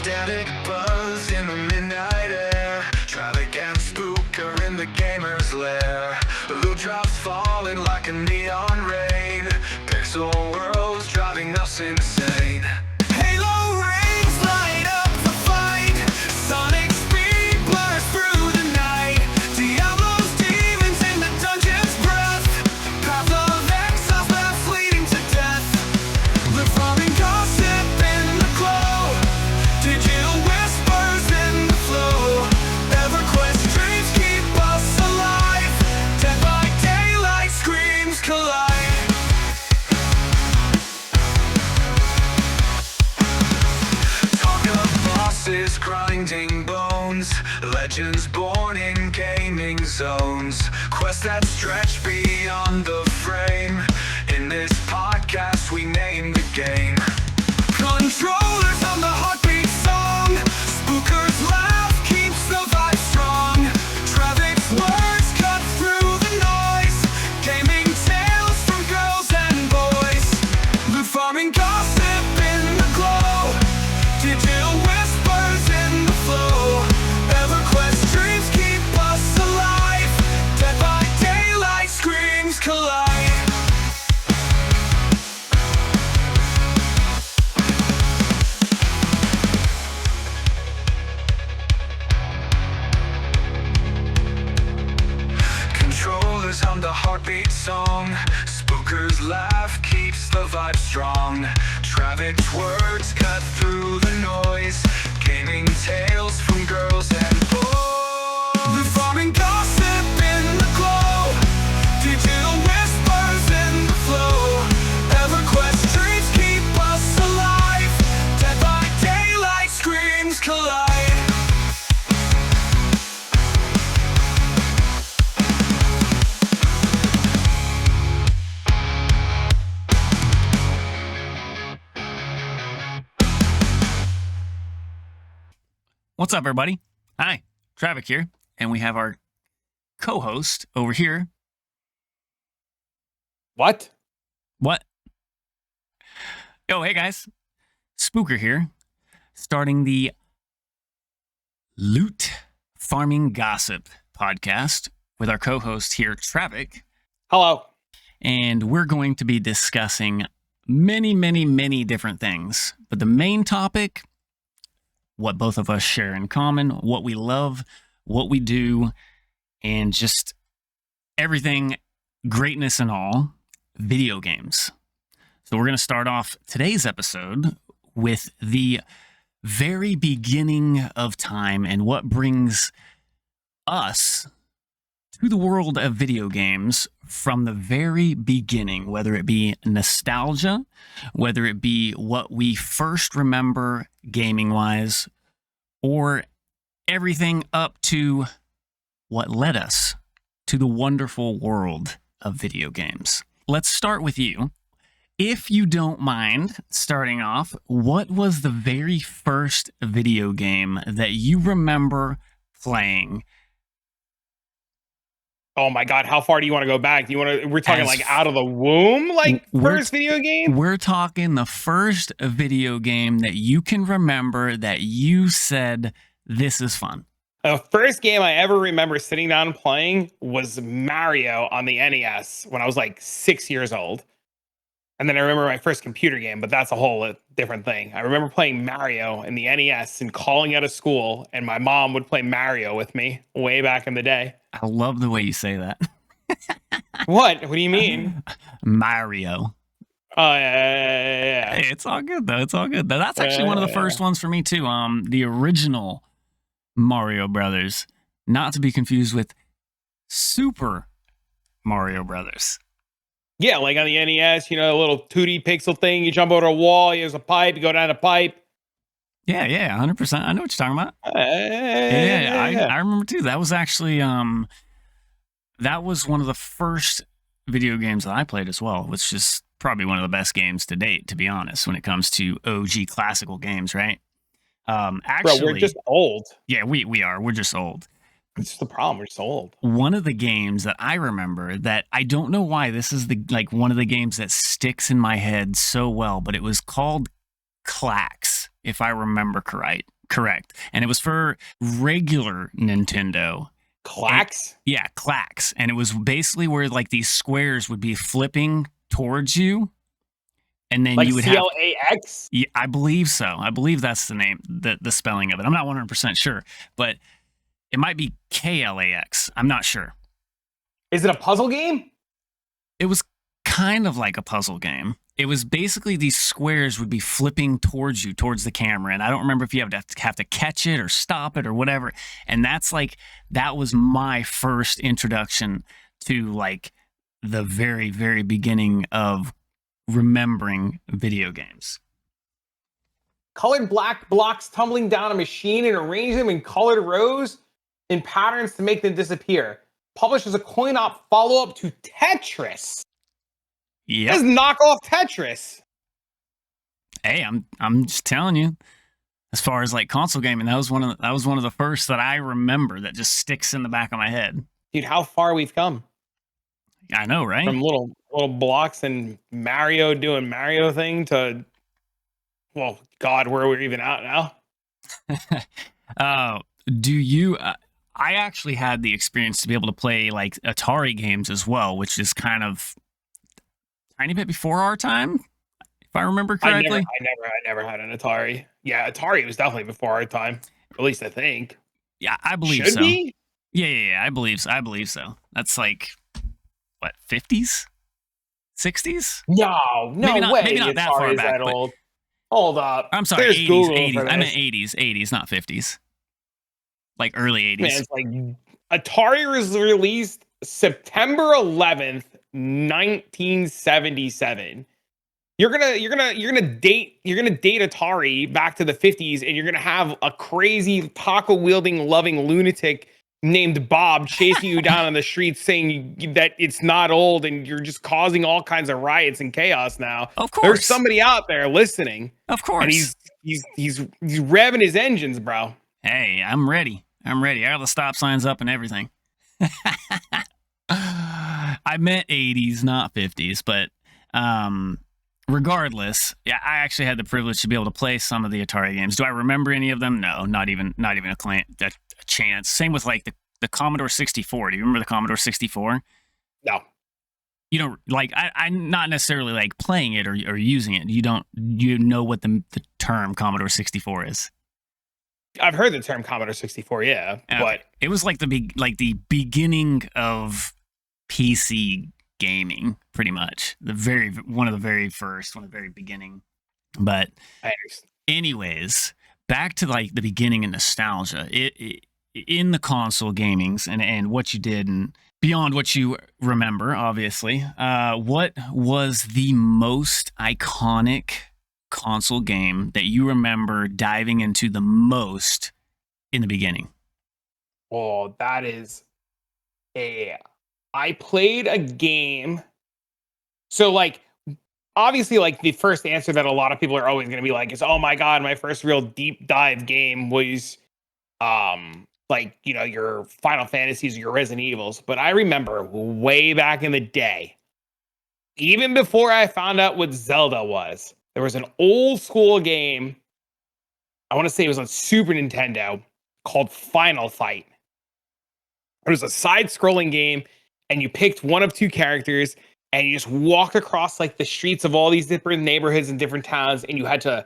static buzz in the midnight air. Travic and Sp00ker in the gamer's lair. Loot drops falling like a neon rain. Pixel worlds driving us insane. Halo rings light up the fight. Sonic speed blurs through the night. Diablo's demons in the dungeon's breath. Path of exile paths leading to death. Live farming gossip in the glow. Digital whispers in the flow. EverQuest dreams keep us alive. Dead by daylight screams collide. Talk of bosses grinding bones. Legends born in gaming zones. Quests that stretch beyond the frame. In this podcast we name the game. Controllers on the heartbeat song. Sp00ker's laugh keeps the vibe strong. Travic's words cut through the noise. Gaming tales from girls and boys. Loot farming gossip in the glow. Digital whispers in the flow. EverQuest dreams keep us alive. Dead by daylight screams collide. Controllers hum the heartbeat song. Sp00ker's laugh keeps the vibe strong. Travic's words cut through the noise. Gaming tales from girls and boys. The farming gossip in the glow. Digital whispers in the flow. EverQuest dreams keep us alive. Dead by daylight screams collide. What's up, everybody? Hi, Travic here, and we have our co-host over here. What? What? Yo, hey guys, Sp00ker here, starting the Loot Farming Gossip podcast with our co-host here, Travic, Hello. and we're going to be discussing many different things, but the main topic, what both of us share in common, what we love, what we do, and just everything, greatness and all, video games. So we're going to start off today's episode with the very beginning of time and what brings us to the world of video games from the very beginning, whether it be nostalgia, whether it be what we first remember gaming-wise, or everything up to what led us to the wonderful world of video games. Let's start with you. If you don't mind starting off, what was the very first video game that you remember playing? Oh my God, how far do you want to go back? Do you want to? We're talking like out of the womb, like first video game. We're talking the first video game that you can remember that you said, "This is fun." The first game I ever remember sitting down and playing was Mario on the NES when I was like 6 years old. And then I remember my first computer game, but that's a whole different thing. I remember playing Mario in the NES and calling out of school, and my mom would play Mario with me way back in the day. I love the way you say that. What? What do you mean? Mario. Oh, yeah. Hey, it's all good though. It's all good. That's actually one of the first ones for me too. The original Mario Brothers, not to be confused with Super Mario Brothers. Yeah, like on the NES, you know, a little 2D pixel thing. You jump over a wall, there's a pipe, you go down a pipe. Yeah, 100%. I know what you're talking about. I remember too. That was actually that was one of the first video games that I played as well, which is probably one of the best games to date, to be honest, when it comes to OG classical games, right? Actually, bro, we're just old. Yeah, we are. We're just old. It's the problem. We're so old. One of the games that I remember that I don't know why this is one of the games that sticks in my head so well, but it was called Clax, if I remember Correct. And it was for regular Nintendo. Clacks? Yeah, clacks. And it was basically where like these squares would be flipping towards you. And then Like you would have CLAX? Yeah, I believe so. I believe that's the name, the spelling of it. I'm not 100% sure, but it might be KLAX. I'm not sure. Is it a puzzle game? It was kind of like a puzzle game. It was basically these squares would be flipping towards you, towards the camera. And I don't remember if you have to catch it or stop it or whatever. And that was my first introduction to like the very, very beginning of remembering video games. Colored black blocks tumbling down a machine and arrange them in colored rows in patterns to make them disappear. Published as a coin-op follow-up to Tetris. Yeah. This is knockoff Tetris. Hey, I'm just telling you. As far as like console gaming, that was one of the first that I remember that just sticks in the back of my head. Dude, how far we've come. I know, right? From little blocks and Mario doing Mario thing to, well, God, where we're even at now. Do you? I actually had the experience to be able to play like Atari games as well, which is kind of a tiny bit before our time, if I remember correctly. I never had an Atari. Yeah, Atari was definitely before our time. At least I think. Yeah, I believe Should so. Be? Yeah, I believe so. That's like what, 50s, 60s? No maybe not, way. Maybe not that far back. That old. Hold up. I'm sorry, There's 80s. Google 80s. I meant 80s. 80s, not 50s. Like early 80s. Man, it's like Atari was released September 11th, 1977. You're gonna date Atari back to the 50s, and you're gonna have a crazy taco wielding loving lunatic named Bob chasing you down on the streets saying that it's not old and you're just causing all kinds of riots and chaos now. Of course. There's somebody out there listening. Of course. And he's revving his engines, bro. Hey, I'm ready. I got the stop signs up and everything. I meant 80s, not 50s, but regardless, yeah, I actually had the privilege to be able to play some of the Atari games. Do I remember any of them? No, not even a chance. Same with like the Commodore 64. Do you remember the Commodore 64? No. You don't like I'm not necessarily like playing it or using it. You know what the term Commodore 64 is? I've heard the term Commodore 64, yeah, but it was like the beginning of PC gaming, pretty much. One of the very beginning. But anyways, back to like the beginning and nostalgia. In the console gamings and what you did and beyond what you remember, obviously, what was the most iconic console game that you remember diving into the most in the beginning? Oh, that is I played a game. So like, obviously, like the first answer that a lot of people are always going to be like is, oh my God, my first real deep dive game was, like, you know, your Final Fantasies, your Resident Evils. But I remember way back in the day, even before I found out what Zelda was, there was an old school game. I want to say it was on Super Nintendo called Final Fight. It was a side-scrolling game, and you picked one of two characters, and you just walked across like the streets of all these different neighborhoods and different towns, and you had to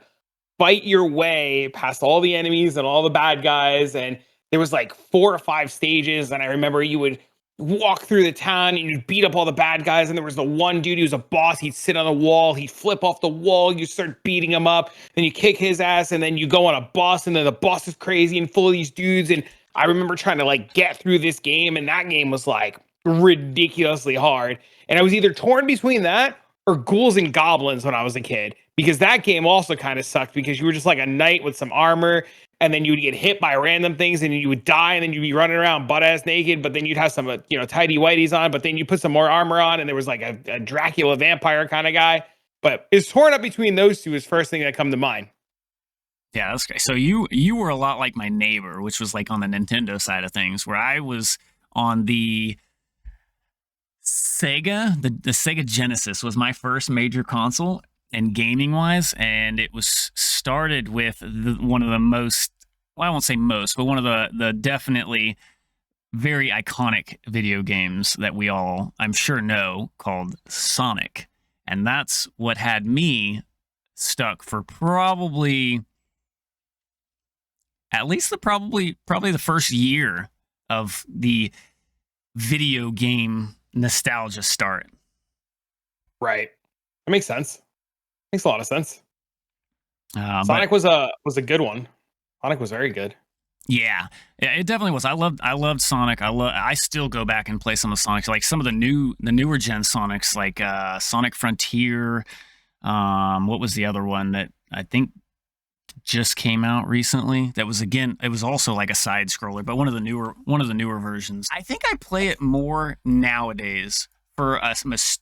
fight your way past all the enemies and all the bad guys. And there was like 4 or 5 stages, and I remember you would walk through the town and you'd beat up all the bad guys, and there was the one dude who was a boss. He'd sit on the wall, he'd flip off the wall, you start beating him up, then you kick his ass, and then you go on a bus, and then the bus is crazy and full of these dudes. And I remember trying to like get through this game, and that game was like ridiculously hard. And I was either torn between that or Ghouls and Goblins when I was a kid, because that game also kind of sucked because you were just like a knight with some armor, and then you would get hit by random things and you would die, and then you'd be running around butt ass naked, but then you'd have some, tidy whities on, but then you put some more armor on, and there was like a Dracula vampire kind of guy. But it's torn up between those two is first thing that come to mind. Yeah, that's great. So you were a lot like my neighbor, which was like on the Nintendo side of things, where I was on the Sega. The Sega Genesis was my first major console and gaming wise, and it was started with one of the most well, I won't say most, but one of the definitely very iconic video games that we all, I'm sure, know, called Sonic. And that's what had me stuck for probably at least probably the first year of the video game nostalgia start. Right. That makes sense. Makes a lot of sense. But Sonic was a good one. Sonic was very good. yeah, it definitely was. I loved Sonic. I still go back and play some of Sonic, like some of the newer gen Sonics, like Sonic Frontier. What was the other one that I think just came out recently? That was, again, it was also like a side scroller, but one of the newer versions. I think I play it more nowadays for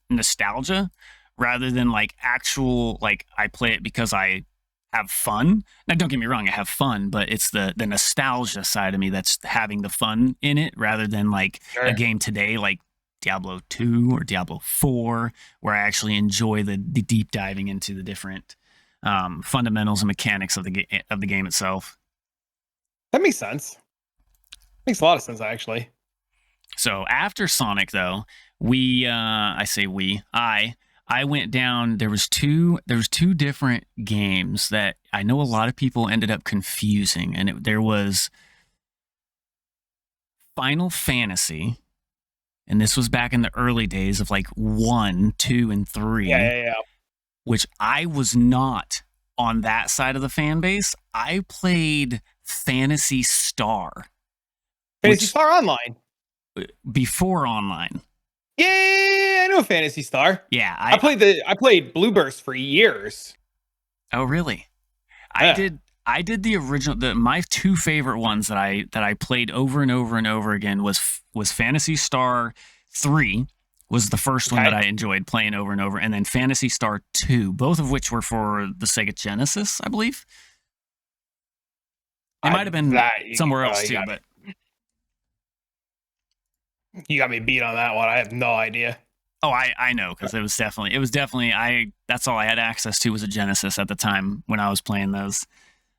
nostalgia rather than like actual, like I play it because I have fun. Now, don't get me wrong, I have fun, but it's the nostalgia side of me that's having the fun in it rather than like a game today like Diablo 2 or Diablo 4, where I actually enjoy the deep diving into the different fundamentals and mechanics of the game itself. That makes sense. Makes a lot of sense, actually. So after Sonic, though, I went down. There was two different games that I know a lot of people ended up confusing, and there was Final Fantasy, and this was back in the early days of like 1, 2, and 3. Yeah. Which I was not on that side of the fan base. I played Phantasy Star. Phantasy Star Online. Before online. Yeah, I know Phantasy Star. Yeah, I played Blueburst for years. Oh, really? Yeah. I did the original. My two favorite ones that I played over and over and over again was Phantasy Star 3. Was the first one that I enjoyed playing over and over, and then Phantasy Star 2, both of which were for the Sega Genesis, I believe. It might have been somewhere else too, but you got me beat on that one. I have no idea. Oh, I know, because it was definitely that's all I had access to was a Genesis at the time when I was playing those.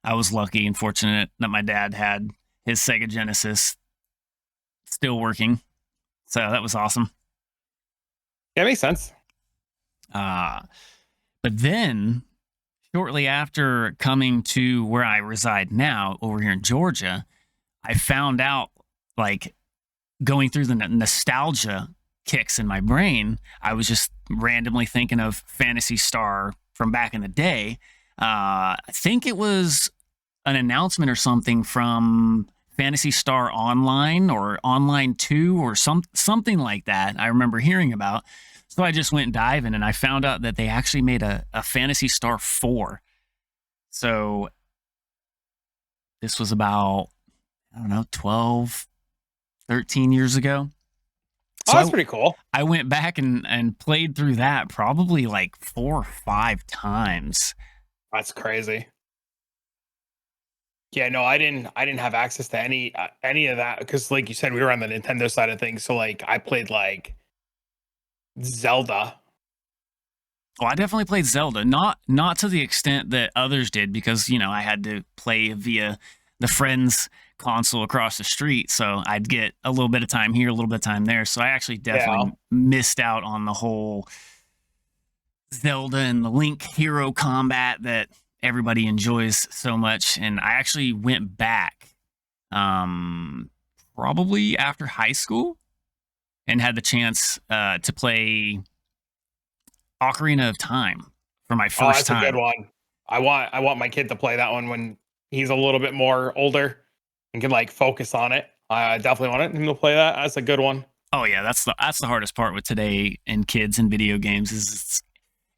I was lucky and fortunate that my dad had his Sega Genesis still working, so that was awesome. Yeah, makes sense. But then, shortly after coming to where I reside now, over here in Georgia, I found out, like, going through the nostalgia kicks in my brain, I was just randomly thinking of Phantasy Star from back in the day. I think it was an announcement or something from Phantasy Star Online or Online 2 or something like that I remember hearing about. So I just went diving and I found out that they actually made a Phantasy Star 4. So this was about, I don't know, 12, 13 years ago. So that's pretty cool. I went back and played through that probably like 4 or 5 times. That's crazy. Yeah, no, I didn't have access to any of that because, like you said, we were on the Nintendo side of things. So, like, I played like Zelda. Oh, I definitely played Zelda, not to the extent that others did, because I had to play via the friend's console across the street, so I'd get a little bit of time here, a little bit of time there. So I actually definitely missed out on the whole Zelda and the Link hero combat that everybody enjoys so much. And I actually went back probably after high school and had the chance to play Ocarina of Time for my first time. That's a good one. I want my kid to play that one when he's a little bit more older and can like focus on it. I definitely want him to play that. That's a good one. Oh yeah, that's the hardest part with today and kids and video games is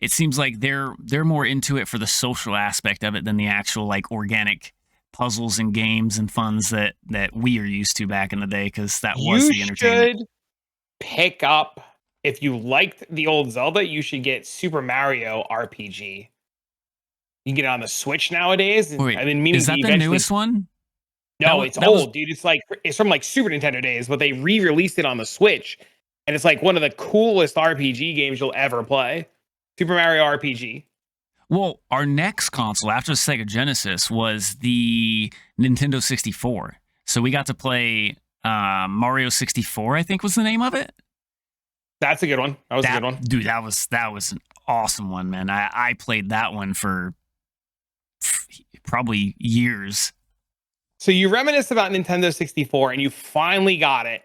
it seems like they're more into it for the social aspect of it than the actual like organic puzzles and games and funs that we are used to back in the day, because that was the entertainment. You should pick up, if you liked the old Zelda, you should get Super Mario RPG. You can get it on the Switch nowadays. Wait, is that the newest one? No, it's old, dude. It's from like Super Nintendo days, but they re-released it on the Switch, and it's like one of the coolest RPG games you'll ever play. Super Mario RPG. Well, our next console after the Sega Genesis was the Nintendo 64. So we got to play Mario 64, I think was the name of it. That's a good one. That was a good one. Dude, that was an awesome one, man. I played that one for probably years. So you reminisce about Nintendo 64 and you finally got it.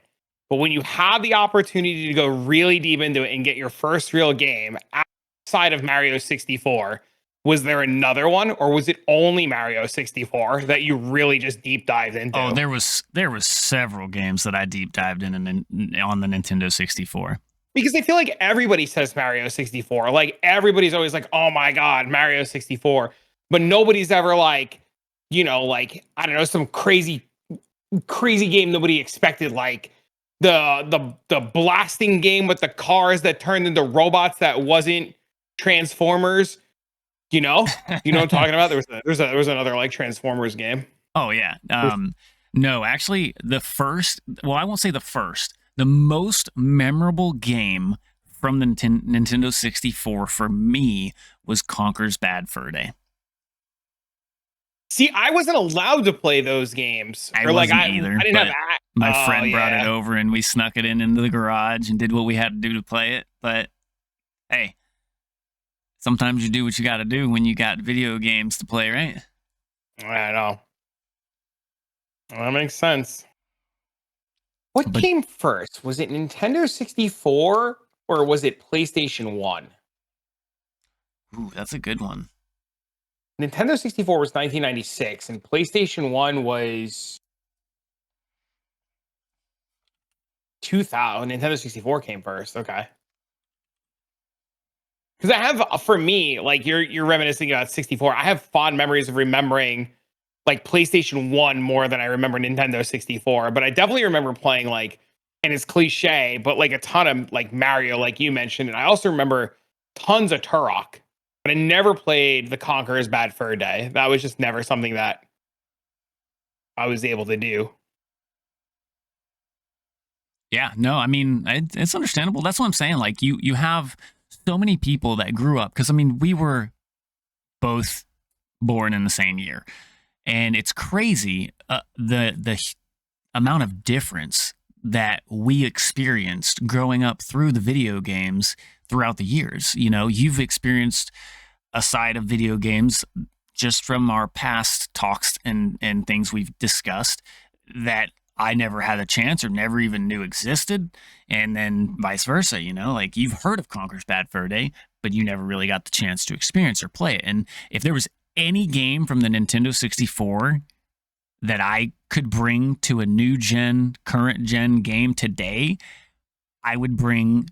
But when you have the opportunity to go really deep into it and get your first real game outside of Mario 64, was there another one, or was it only Mario 64 that you really just deep dived into? Oh, there was several games that I deep dived in on the Nintendo 64. Because I feel like everybody says Mario 64. Like everybody's always like, "Oh my god, Mario 64." But nobody's ever like, like, I don't know, some crazy game nobody expected, like the blasting game with the cars that turned into robots that wasn't Transformers. You know what I'm talking about? There was another like Transformers game. Oh yeah. No, actually, I won't say the first. The most memorable game from the Nintendo 64 for me was Conker's Bad Fur Day. See, I wasn't allowed to play those games. I wasn't either. I didn't have. My friend brought it over, and we snuck it into the garage and did what we had to do to play it. But hey, sometimes you do what you got to do when you got video games to play, right? I know. That makes sense. What came first? Was it Nintendo 64 or was it PlayStation 1? Ooh, that's a good one. Nintendo 64 was 1996 and PlayStation 1 was 2000. Nintendo 64 came first. Okay. Because I have, for me, like you're reminiscing about 64. I have fond memories of remembering like PlayStation 1 more than I remember Nintendo 64. But I definitely remember playing like, and it's cliche, but like a ton of like Mario, like you mentioned. And I also remember tons of Turok. But I never played the Conker's Bad Fur Day. That was just never something that I was able to do. Yeah, no, I mean, it's understandable. That's what I'm saying. Like you have so many people that grew up, because I mean, we were both born in the same year, and it's crazy the amount of difference that we experienced growing up through the video games throughout the years. You know, you've experienced a side of video games just from our past talks and things we've discussed that I never had a chance or never even knew existed. And then vice versa, like you've heard of Conker's Bad Fur Day, but you never really got the chance to experience or play it. And if there was any game from the Nintendo 64 that I could bring to a new gen, current gen game today, I would bring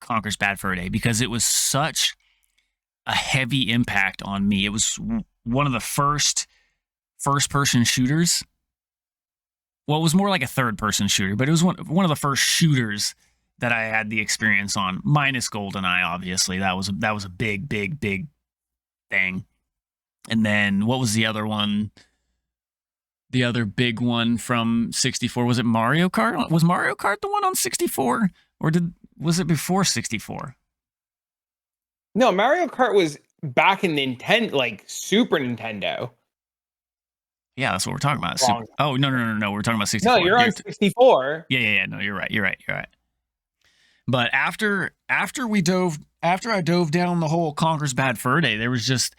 Conker's Bad Fur Day, because it was such a heavy impact on me. It was one of the first person shooters. Well, it was more like a third person shooter, but it was one of the first shooters that I had the experience on, minus GoldenEye, obviously. That was a big thing. And then what was the other one? The other big one from 64, was it Mario Kart? Was Mario Kart the one on 64? Or was it before 64? No, Mario Kart was back in Nintendo, like Super Nintendo. Yeah, that's what we're talking about. Oh, no. We're talking about 64. No, you're on 64. Yeah. No, you're right. But after I dove down the whole Conker's Bad Fur Day, there was just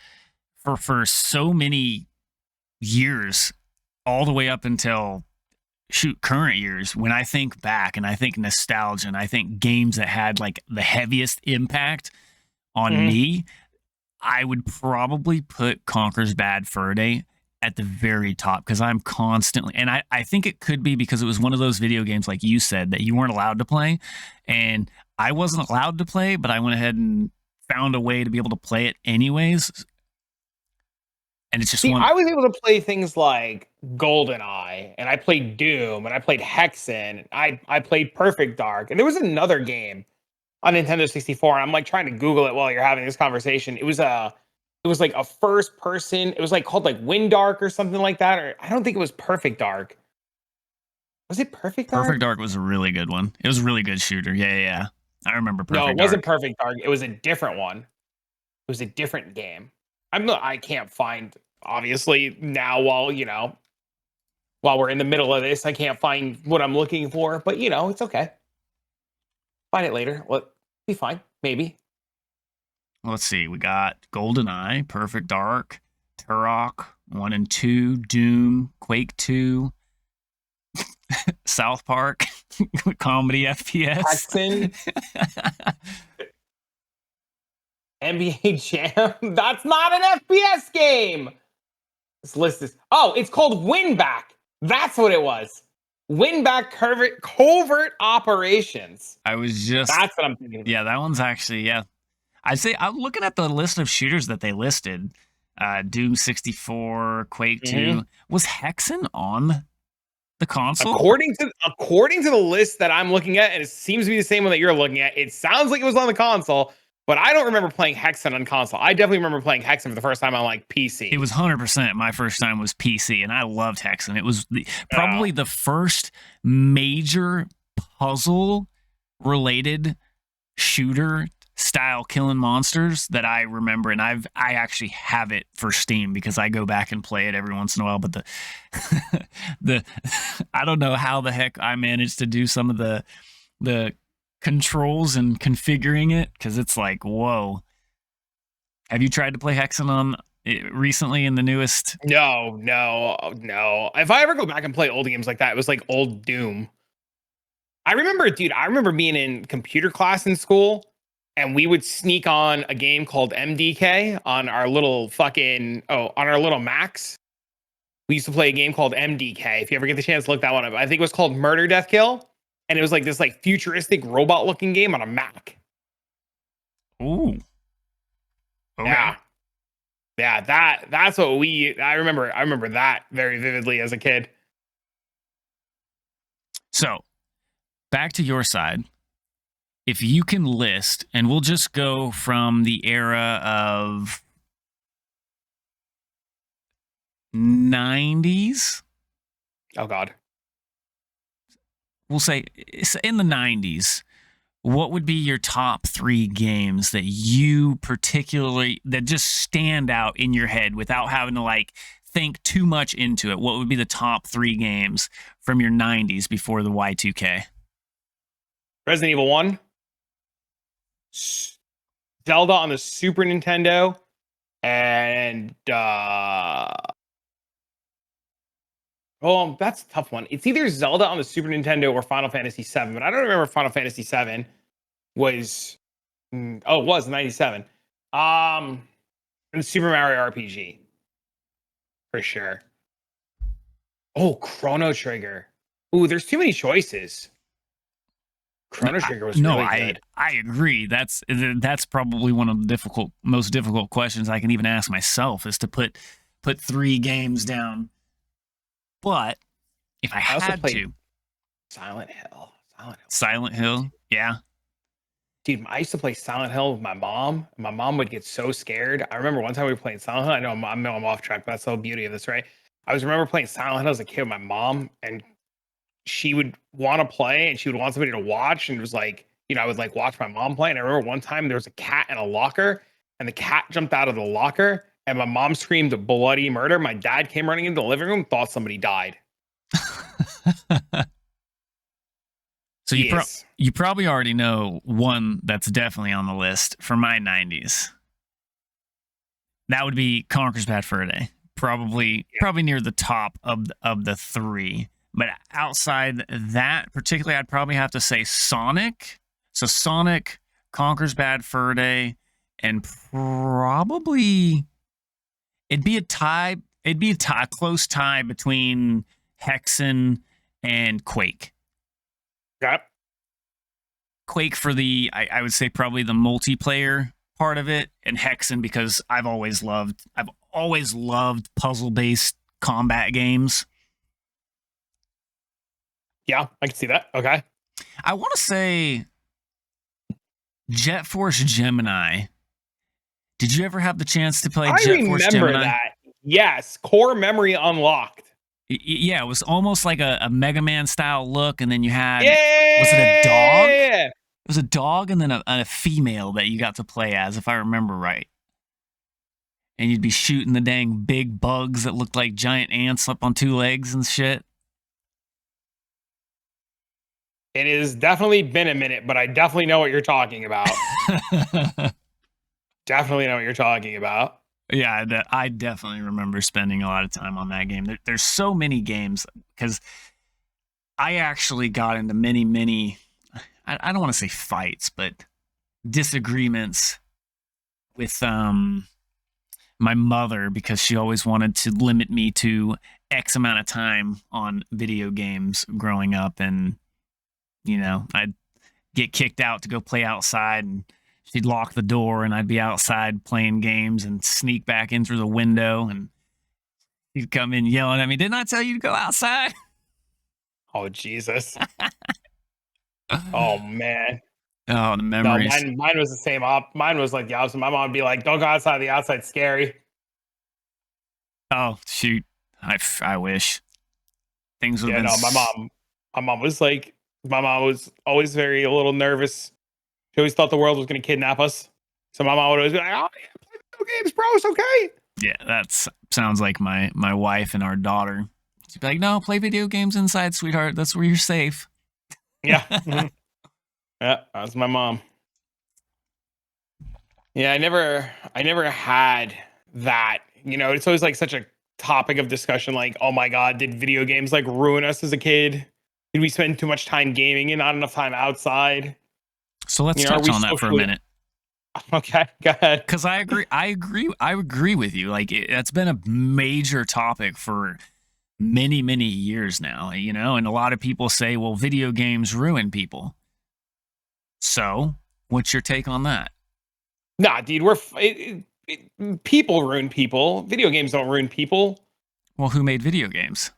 for so many years, all the way up until current years, when I think back and I think nostalgia and I think games that had like the heaviest impact on me, I would probably put Conker's Bad Fur Day at the very top, because I'm constantly, and I think it could be because it was one of those video games, like you said, that you weren't allowed to play, and I wasn't allowed to play, but I went ahead and found a way to be able to play it anyways. And it's just I was able to play things like GoldenEye, and I played Doom, and I played Hexen, I played Perfect Dark, and there was another game on Nintendo 64, and I'm like trying to Google it while you're having this conversation. It was like a first person. It was like called like Wind Dark or something like that. Or I don't think it was Perfect Dark. Was it Perfect Dark? Perfect Dark was a really good one. It was a really good shooter. Yeah. I remember Perfect Dark. No, it wasn't Perfect Dark. It was a different one. It was a different game. I can't find, obviously, now while we're in the middle of this, I can't find what I'm looking for, but it's okay. Find it later. Well, be fine, maybe. Let's see. We got GoldenEye, Perfect Dark, Turok 1 and 2, Doom, Quake 2, South Park, comedy FPS. Hexen. NBA Jam. That's not an FPS game. This list is. Oh, it's called Winback. That's what it was. Winback covert operations. I was just. That's what I'm thinking. Yeah, that one's actually, yeah. I'd say I'm looking at the list of shooters that they listed. Doom 64, Quake 2. Was Hexen on the console? According to the list that I'm looking at, and it seems to be the same one that you're looking at, it sounds like it was on the console, but I don't remember playing Hexen on console. I definitely remember playing Hexen for the first time on like PC. It was 100% my first time was PC, and I loved Hexen. It was probably the first major puzzle-related shooter style killing monsters that I remember, and I actually have it for Steam because I go back and play it every once in a while. But the I don't know how the heck I managed to do some of the controls and configuring it, because it's like, whoa. Have you tried to play Hexen on it recently in the newest? No. If I ever go back and play old games like that, it was like old Doom. I remember being in computer class in school, and we would sneak on a game called MDK on our little Macs. We used to play a game called MDK. If you ever get the chance to look that one up, I think it was called Murder Death Kill, and it was like this like futuristic robot looking game on a Mac. Ooh. Okay. Yeah, that's what I remember that very vividly as a kid. So, back to your side. If you can list, and we'll just go from the era of 90s. Oh, God. We'll say it's in the 90s. What would be your top 3 games that you that just stand out in your head without having to like think too much into it? What would be the top 3 games from your 90s before the Y2K? Resident Evil 1. Zelda on the Super Nintendo, and that's a tough one. It's either Zelda on the Super Nintendo or Final Fantasy VII, but I don't remember if Final Fantasy VII was. It was 97. And Super Mario RPG for sure. Oh, Chrono Trigger. Ooh, there's too many choices. Chrono Trigger was really good. I agree. That's probably one of the most difficult questions I can even ask myself, is to put 3 games down. But if I had to, Silent Hill, yeah. Dude, I used to play Silent Hill with my mom. My mom would get so scared. I remember one time we were playing Silent Hill. I know I'm off track, but that's the whole beauty of this, right? I remember playing Silent Hill as a kid with my mom, and she would want to play, and she would want somebody to watch, and it was like, I would like watch my mom play. And I remember one time there was a cat in a locker, and the cat jumped out of the locker, and my mom screamed bloody murder. My dad came running into the living room, thought somebody died. So you probably already know one that's definitely on the list for my 90s. That would be Conker's Bad Fur Day. Probably near the top of the 3. But outside that particularly, I'd probably have to say Sonic. So Sonic, Conker's Bad Fur Day, and probably it'd be a tie. It'd be a close tie between Hexen and Quake. Yep. Quake for I would say probably the multiplayer part of it, and Hexen because I've always loved puzzle-based combat games. Yeah, I can see that. Okay. I want to say Jet Force Gemini. Did you ever have the chance to play Jet Force Gemini? I remember that. Yes. Core memory unlocked. Yeah, it was almost like a Mega Man style look, and then you had was it a dog? It was a dog and then a female that you got to play as, if I remember right. and you'd be shooting the dang big bugs that looked like giant ants up on 2 legs and shit. It has definitely been a minute, but I definitely know what you're talking about. Definitely know what you're talking about. Yeah, I definitely remember spending a lot of time on that game. There's so many games because I actually got into many, I don't want to say fights, but disagreements with my mother because she always wanted to limit me to X amount of time on video games growing up. And, you know, I'd get kicked out to go play outside and she'd lock the door and I'd be outside playing games and sneak back in through the window and he'd come in yelling at me, "Didn't I tell you to go outside?" Oh, Jesus. Oh, man. Oh, the No, memories. mine was the same. Mine was like the opposite. My mom would be like, "Don't go outside. The outside's scary." Oh, shoot. I wish. Things would Yeah, have no, been. my mom was always very a little nervous. She always thought the world was going to kidnap us. So my mom would always be like, "Oh, yeah, play video games, bro. It's okay." Yeah, that sounds like my wife and our daughter. She'd be like, "No, play video games inside, sweetheart. That's where you're safe." Yeah. Mhm. Yeah, that's my mom. Yeah, I never had that. You know, it's always like such a topic of discussion. Like, oh my god, did video games like ruin us as a kid? Did we spend too much time gaming and not enough time outside? So let's You know, are touch we on that for a socially minute. okay? Go ahead. Because I agree with you. Like that's been a major topic for many years now. You know, and a lot of people say, "Well, video games ruin people." So, what's your take on that? Nah, dude, people ruin people. Video games don't ruin people. Well, who made video games?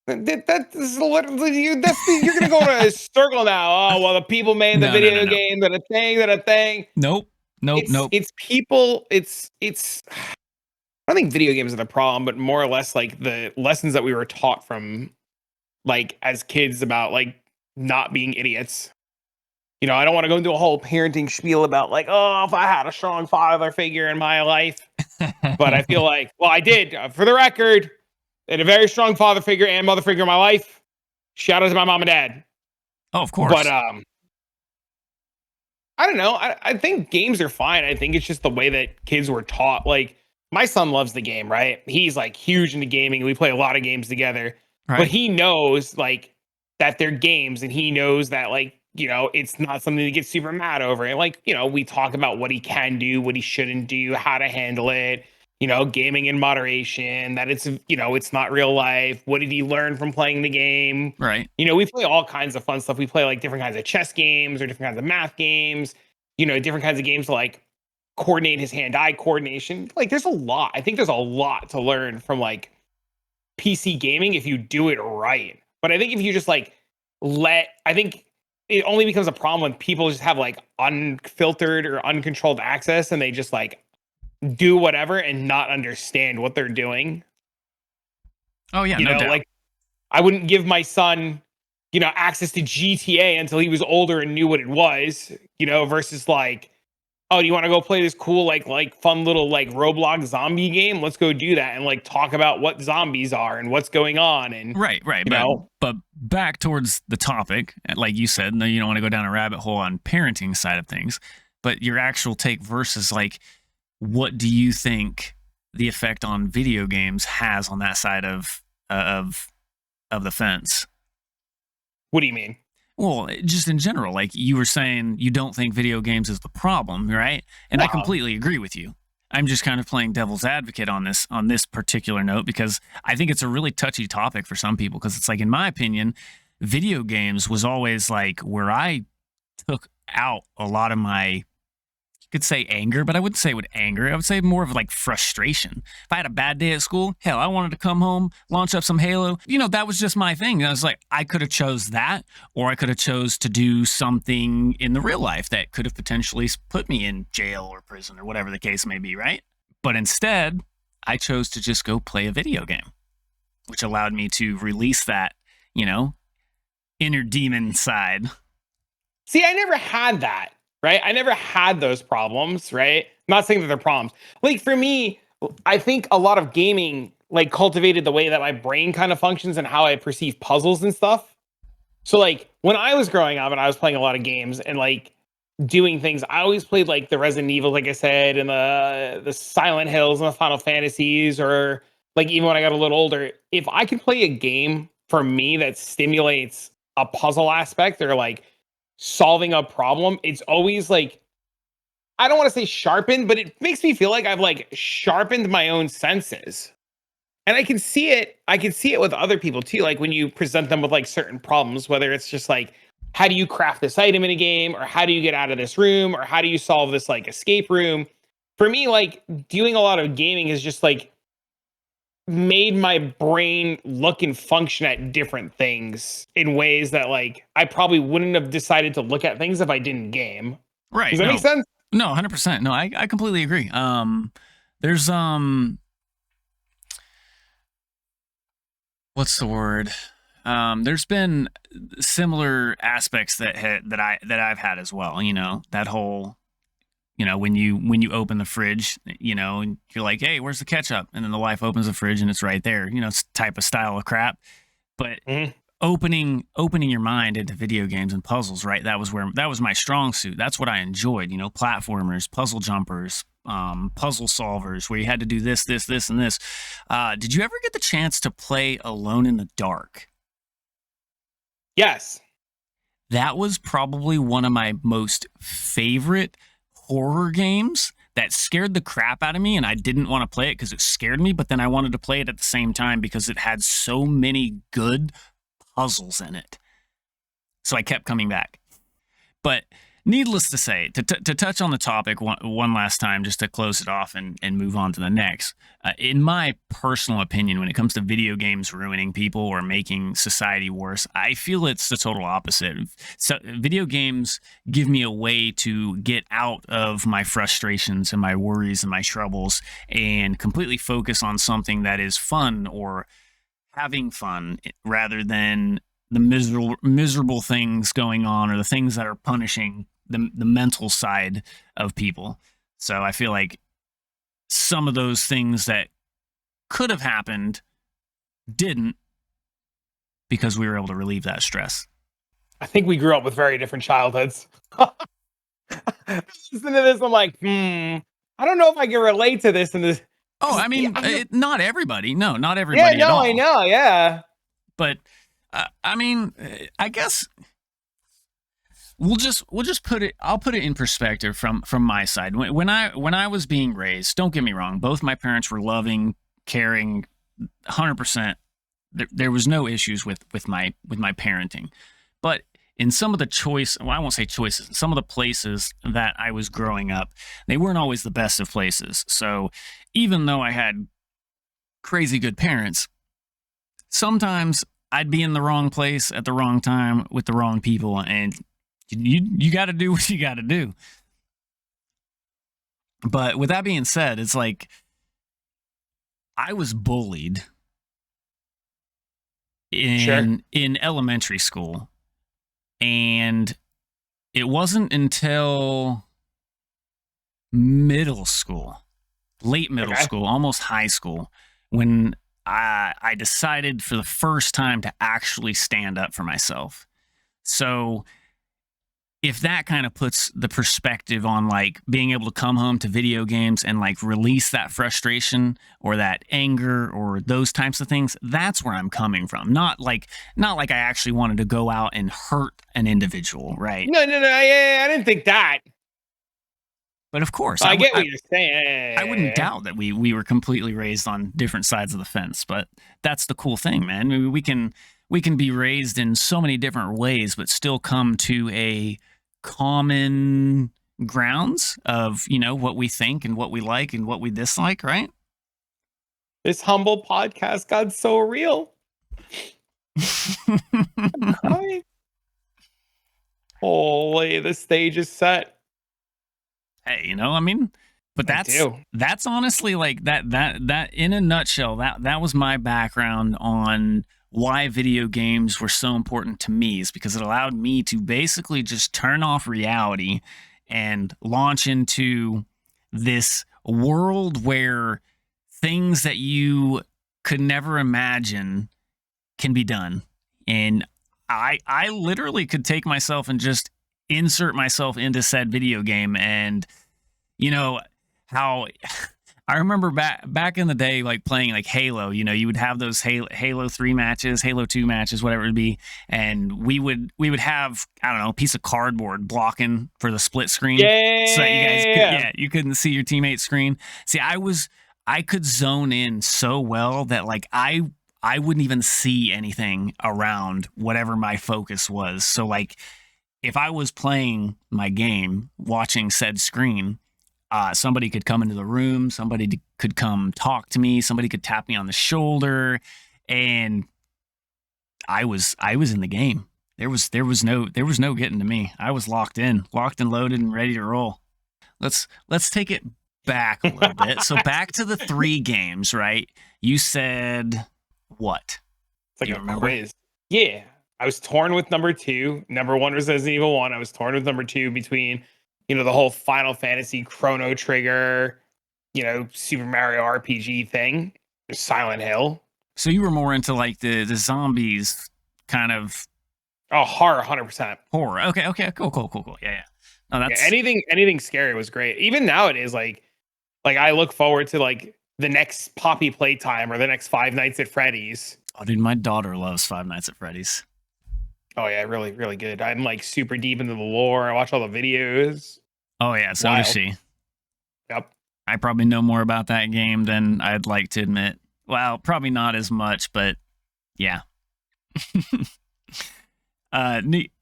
That is literally you're gonna go to a circle now. Oh well, the people made the video No. game. That a thing. That a thing. Nope. Nope. It's people. It's. I don't think video games are the problem, but more or less like the lessons that we were taught from like as kids about like not being idiots. You know, I don't want to go into a whole parenting spiel about like, oh, if I had a strong father figure in my life, but I feel like, well, I did. For the record, I had a very strong father figure and mother figure in my life. Shout out to my mom and dad. Oh, of But course. I don't know. I think games are fine. I think it's just the way that kids were taught. Like my son loves the game, right? He's like huge into gaming. We play a lot of games together. But Right. he knows like that they're games and he knows that like, you know, it's not something to get super mad over. And like, you know, we talk about what he can do, what he shouldn't do, how to handle it, you know, gaming in moderation, that it's, you know, it's not real life. What did he learn from playing the game? Right. You know, we play all kinds of fun stuff. We play like different kinds of chess games or different kinds of math games, you know, different kinds of games to like coordinate his hand-eye coordination. Like there's a lot. I think there's a lot to learn from like PC gaming if you do it right. But I think if you just like I think it only becomes a problem when people just have like unfiltered or uncontrolled access and they just like do whatever and not understand what they're doing. Oh yeah, You no know, doubt. like I wouldn't give my son, you know, access to GTA until he was older and knew what it was, you know, versus like, oh, do you want to go play this cool, like fun little like Roblox zombie game? Let's go do that and like talk about what zombies are and what's going on. And, Right. you know, But back towards the topic, like you said, no, you don't want to go down a rabbit hole on parenting side of things, but your actual take versus like, what do you think the effect on video games has on that side of the fence? what do you mean? Well, just in general, like you were saying, you don't think video games is the problem, right? And I No. completely agree with you. I'm just kind of playing devil's advocate on this particular note because I think it's a really touchy topic for some people because it's like, in my opinion, video games was always like where I took out a lot of my, you could say anger, but I wouldn't say it with anger. I would say more of like frustration. If I had a bad day at school, hell, I wanted to come home, launch up some Halo. You know, that was just my thing. I was like, I could have chose that, or I could have chose to do something in the real life that could have potentially put me in jail or prison or whatever the case may be, right? But instead, I chose to just go play a video game, which allowed me to release that, you know, inner demon side. See, I never had that, right? I never had those problems, right? I'm not saying that they're problems. Like for me, I think a lot of gaming like cultivated the way that my brain kind of functions and how I perceive puzzles and stuff. So like when I was growing up and I was playing a lot of games and like doing things, I always played like the Resident Evil, like I said, and the Silent Hills and the Final Fantasies, or like even when I got a little older, if I could play a game for me that stimulates a puzzle aspect or like solving a problem, it's always like I don't want to say sharpened, but it makes me feel like I've like sharpened my own senses. And I can see it. I can see it with other people too. Like when you present them with like certain problems, whether it's just like, how do you craft this item in a game, or how do you get out of this room, or how do you solve this like escape room? For me, like doing a lot of gaming is just like made my brain look and function at different things in ways that like I probably wouldn't have decided to look at things if I didn't game. Right. Does that make sense? No, 100%. No, I completely agree. There's what's the word? There's been similar aspects that I've had as well. You know, that whole, you know, when you open the fridge, you know, and you're like, hey, where's the ketchup? And then the wife opens the fridge and it's right there. You know, it's type of style of crap. But opening your mind into video games and puzzles, right? That was my strong suit. That's what I enjoyed. You know, platformers, puzzle jumpers, puzzle solvers, where you had to do this, and this. Did you ever get the chance to play Alone in the Dark? Yes. That was probably one of my most favorite horror games that scared the crap out of me, and I didn't want to play it because it scared me, but then I wanted to play it at the same time because it had so many good puzzles in it. So I kept coming back. But needless to say, to touch on the topic one last time, just to close it off and move on to the next, in my personal opinion, when it comes to video games ruining people or making society worse, I feel it's the total opposite. So video games give me a way to get out of my frustrations and my worries and my troubles and completely focus on something that is fun or having fun rather than the miserable things going on or the things that are punishing the mental side of people. So I feel like some of those things that could have happened didn't, because we were able to relieve that stress. I think we grew up with very different childhoods. Listen to this, I'm like, I don't know if I can relate to this and this. Oh, I mean, not everybody. No, not everybody. Yeah, no, at all. I know. Yeah. But I mean, I guess we'll just put it. I'll put it in perspective from my side. When I was being raised, don't get me wrong, both my parents were loving, caring, 100%. There was no issues with my parenting, but in some of the I won't say choices, in some of the places that I was growing up, they weren't always the best of places. So even though I had crazy good parents, sometimes I'd be in the wrong place at the wrong time with the wrong people, and you got to do what you got to do. But with that being said, it's like I was bullied in elementary school, and it wasn't until middle school, late middle school, almost high school, when I decided for the first time to actually stand up for myself. So if that kind of puts the perspective on like being able to come home to video games and like release that frustration or that anger or those types of things, that's where I'm coming from. Not like I actually wanted to go out and hurt an individual, right? No, I didn't think that. But of course, I get what you're saying. I wouldn't doubt that we were completely raised on different sides of the fence, but that's the cool thing, man. We can be raised in so many different ways, but still come to a common grounds of, you know, what we think and what we like and what we dislike, right? This humble podcast got so real. Holy, the stage is set. Hey, you know, I mean, but that's honestly like that in a nutshell, that was my background on why video games were so important to me, is because it allowed me to basically just turn off reality and launch into this world where things that you could never imagine can be done. And I literally could take myself and just insert myself into said video game. And you know how I remember back in the day, like playing like Halo, you know, you would have those Halo 3 matches, Halo 2 matches, whatever it would be. And we would have, I don't know, a piece of cardboard blocking for the split screen. Yeah. So that you couldn't see your teammate's screen. See, I could zone in so well that like I wouldn't even see anything around whatever my focus was. So like if I was playing my game, watching said screen, somebody could come into the room, somebody could come talk to me, somebody could tap me on the shoulder, and I was in the game. There was no getting to me. I was locked and loaded and ready to roll. Let's take it back a little bit. So back to the 3 games, right? You said what? It's like a quiz. Yeah. I was torn with number 2. Number 1 was Resident Evil 1. I was torn with number 2 between, you know, the whole Final Fantasy Chrono Trigger, you know, Super Mario RPG thing, Silent Hill. So you were more into like the zombies kind of. Oh, horror, 100%. Horror. Okay. Cool. Yeah. No, that's anything scary was great. Even nowadays, like I look forward to like the next Poppy Playtime or the next Five Nights at Freddy's. Oh, dude, my daughter loves Five Nights at Freddy's. Oh yeah, really, really good. I'm like super deep into the lore. I watch all the videos. Oh yeah, so does she. Yep. I probably know more about that game than I'd like to admit. Well, probably not as much, but yeah.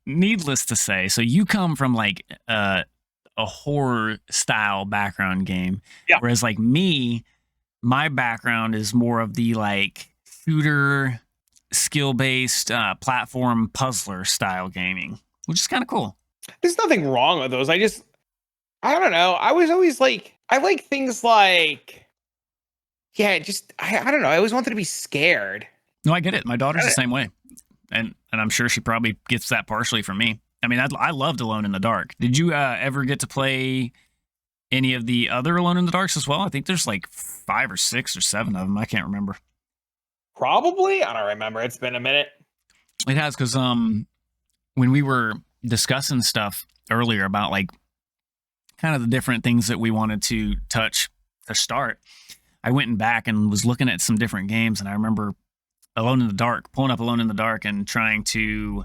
Needless to say, so you come from like a horror style background game, whereas like me, my background is more of the like shooter, skill-based platform puzzler style gaming, which is kind of cool. There's nothing wrong with those. I don't know. I was always like, I like things like, I don't know. I always wanted to be scared. No, I get it. My daughter's the same way. And I'm sure she probably gets that partially from me. I mean, I loved Alone in the Dark. Did you ever get to play any of the other Alone in the Darks as well? I think there's like 5 or 6 or 7 of them. I can't remember. Probably. I don't remember. It's been a minute. It has, because when we were discussing stuff earlier about like kind of the different things that we wanted to touch to start, I went back and was looking at some different games, and I remember Alone in the Dark, pulling up Alone in the Dark and trying to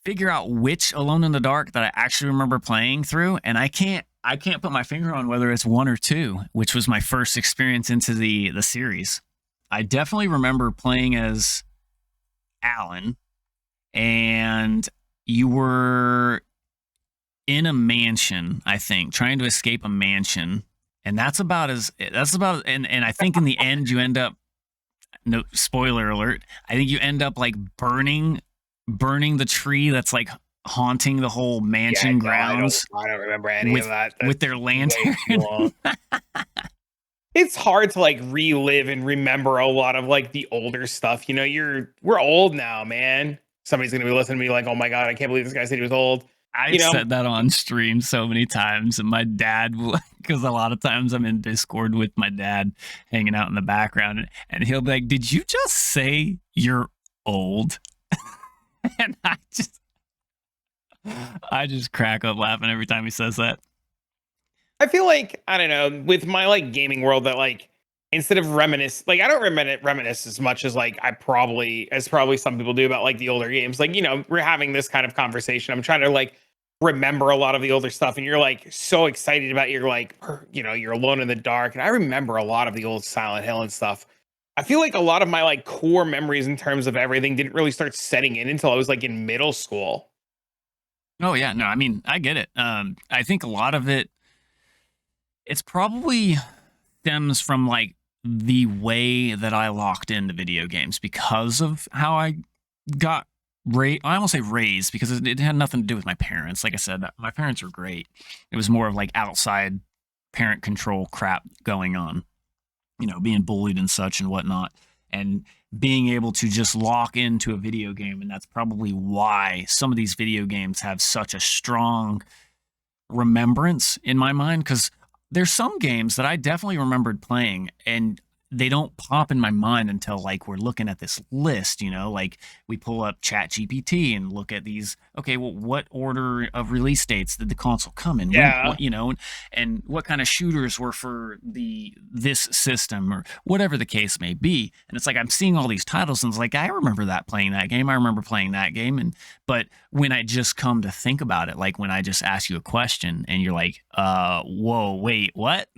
figure out which Alone in the Dark that I actually remember playing through, and I can't put my finger on whether it's 1 or 2, which was my first experience into the series. I definitely remember playing as Alan, and you were in a mansion, I think, trying to escape a mansion, and and I think in the end you end up, no spoiler alert, I think you end up like burning the tree that's like haunting the whole mansion grounds. I don't remember any of that. With their lantern. It's hard to like relive and remember a lot of like the older stuff. You know, we're old now, man. Somebody's gonna be listening to me like, oh my God, I can't believe this guy said he was old. I've said that on stream so many times, and my dad, because a lot of times I'm in Discord with my dad hanging out in the background, and he'll be like, did you just say you're old? And I just crack up laughing every time he says that. I feel like, I don't know, with my like gaming world, that like instead of reminisce, like I don't reminisce as much as like probably some people do about like the older games. Like, you know, we're having this kind of conversation. I'm trying to like remember a lot of the older stuff, and you're like so excited about your like, you know, you're Alone in the Dark, and I remember a lot of the old Silent Hill and stuff. I feel like a lot of my like core memories in terms of everything didn't really start setting in until I was like in middle school. Oh yeah, no, I mean, I get it. I think a lot of it's probably stems from like the way that I locked into video games because of how I got I almost say raised, because it had nothing to do with my parents. Like I said, my parents were great. It was more of like outside parent control crap going on, you know, being bullied and such and whatnot, and being able to just lock into a video game. And that's probably why some of these video games have such a strong remembrance in my mind, because there's some games that I definitely remembered playing, and they don't pop in my mind until like we're looking at this list, like we pull up Chat GPT and look at these. Okay, well, what order of release dates did the console come in? When, Yeah. and what kind of shooters were for this system or whatever the case may be. And it's like I'm seeing all these titles and it's like I remember playing that game. I remember playing that game. But when I just come to think about it, like when I just ask you a question and you're like, whoa, wait, what?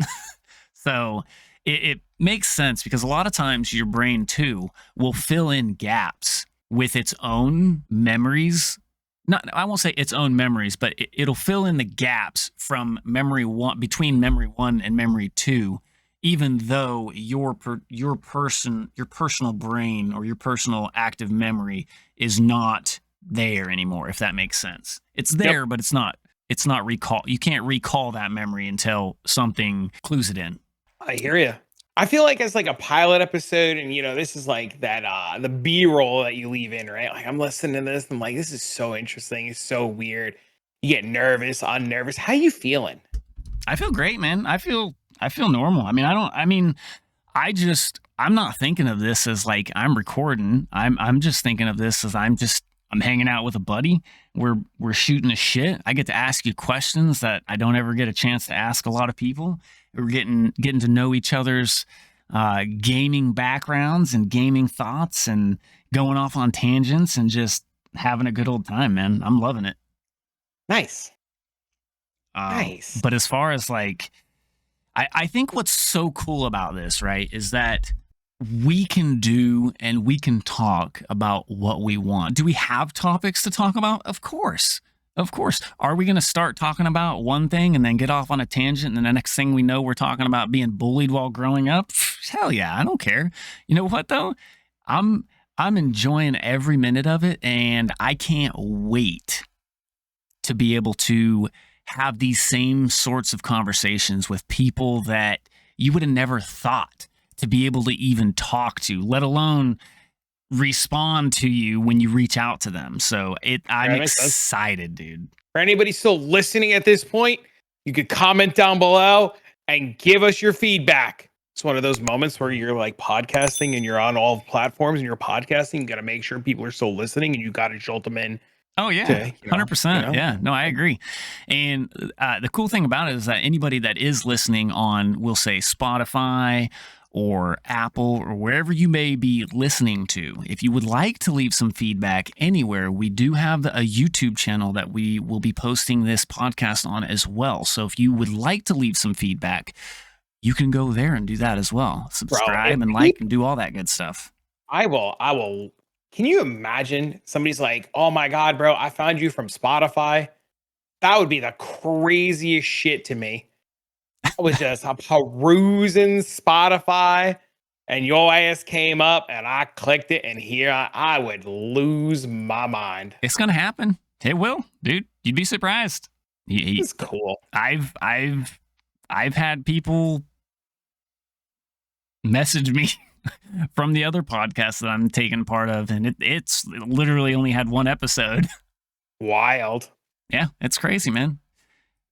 So it makes sense because a lot of times your brain too will fill in gaps with its own memories. Not, I won't say its own memories, but it'll fill in the gaps from memory one, between memory one and memory two, even though your personal brain or your personal active memory is not there anymore. If that makes sense, it's there, Yep. but it's not recall. You can't recall that memory until something clues it in. I hear you. I feel like as like a pilot episode, and this is like that the B-roll that you leave in, right? Like I'm listening to this, and I'm like, this is so interesting. It's so weird. You get nervous, unnervous. How you feeling? I feel great, man. I feel normal. I mean, I'm not thinking of this as like I'm recording. I'm just thinking of this as I'm hanging out with a buddy. We're shooting a shit. I get to ask you questions that I don't ever get a chance to ask a lot of people. We're getting to know each other's gaming backgrounds and gaming thoughts and going off on tangents and just having a good old time, man. I'm loving it. Nice. Nice. But as far as like, I think what's so cool about this, right, is that we can do and we can talk about what we want. Do we have topics to talk about? Of course. Of course. Are we going to start talking about one thing and then get off on a tangent and the next thing we know we're talking about being bullied while growing up? Hell yeah, I don't care. You know what though? I'm enjoying every minute of it and I can't wait to be able to have these same sorts of conversations with people that you would have never thought to be able to even talk to, let alone respond to you when you reach out to them. So I'm excited, dude. For anybody still listening at this point, you could comment down below and give us your feedback. It's one of those moments where you're like podcasting and you're on all platforms and you're podcasting. You got to make sure people are still listening and you got to jolt them in. Oh yeah, 100%. Yeah, no, I agree. And the cool thing about it is that anybody that is listening on, we'll say Spotify or Apple or wherever you may be listening to, if you would like to leave some feedback anywhere, we do have a YouTube channel that we will be posting this podcast on as well. So if you would like to leave some feedback, you can go there and do that as well. Subscribe and like and do all that good stuff. I will. Can you imagine somebody's like, oh my God, bro, I found you from Spotify? That would be the craziest shit to me. I was just perusing Spotify and your ass came up and I clicked it and here I would lose my mind. It's going to happen. It will, dude. You'd be surprised. It's cool. I've had people message me from the other podcast that I'm taking part of, and it's literally only had one episode. Wild. Yeah, it's crazy, man.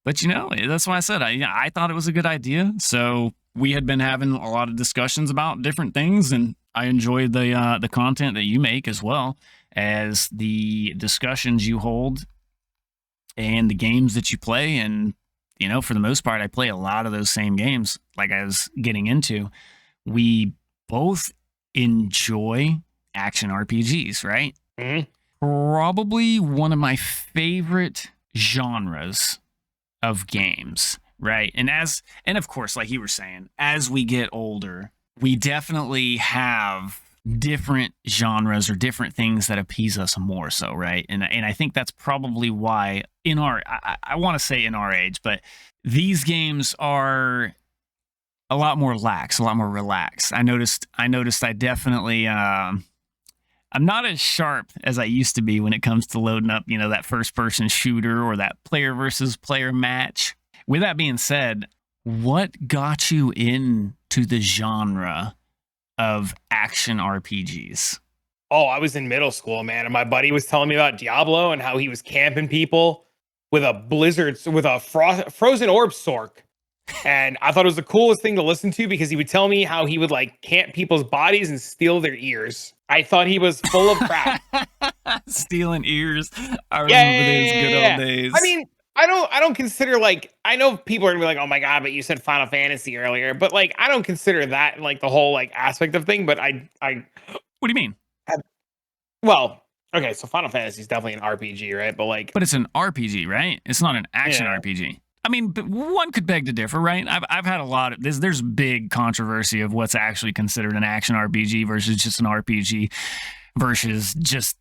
But that's why I said I thought it was a good idea. So we had been having a lot of discussions about different things, and I enjoyed the content that you make as well as the discussions you hold and the games that you play. And for the most part, I play a lot of those same games. Like I was getting into, we both enjoy action RPGs, right? Mm-hmm. Probably one of my favorite genres of games, right? And of course, like you were saying, as we get older, we definitely have different genres or different things that appease us more so, right? And I think that's probably why I want to say in our age, but these games are a lot more lax, a lot more relaxed. I noticed I definitely I'm not as sharp as I used to be when it comes to loading up, that first person shooter or that player versus player match. With that being said, what got you into the genre of action RPGs? Oh, I was in middle school, man. And my buddy was telling me about Diablo and how he was camping people with a blizzard, with a frozen orb sork. And I thought it was the coolest thing to listen to because he would tell me how he would like camp people's bodies and steal their ears. I thought he was full of crap. Stealing ears. I Yeah, remember those good old days. I mean, I don't consider like I know people are gonna be like, oh my god, but you said Final Fantasy earlier, but like I don't consider that like the whole like aspect of thing. But I what do you mean? well, okay, so Final Fantasy is definitely an RPG, right? But like, But it's an RPG, right? It's not an action Yeah. RPG. I mean, but one could beg to differ, right? I've had a lot of this. There's big controversy of what's actually considered an action RPG versus just an RPG versus just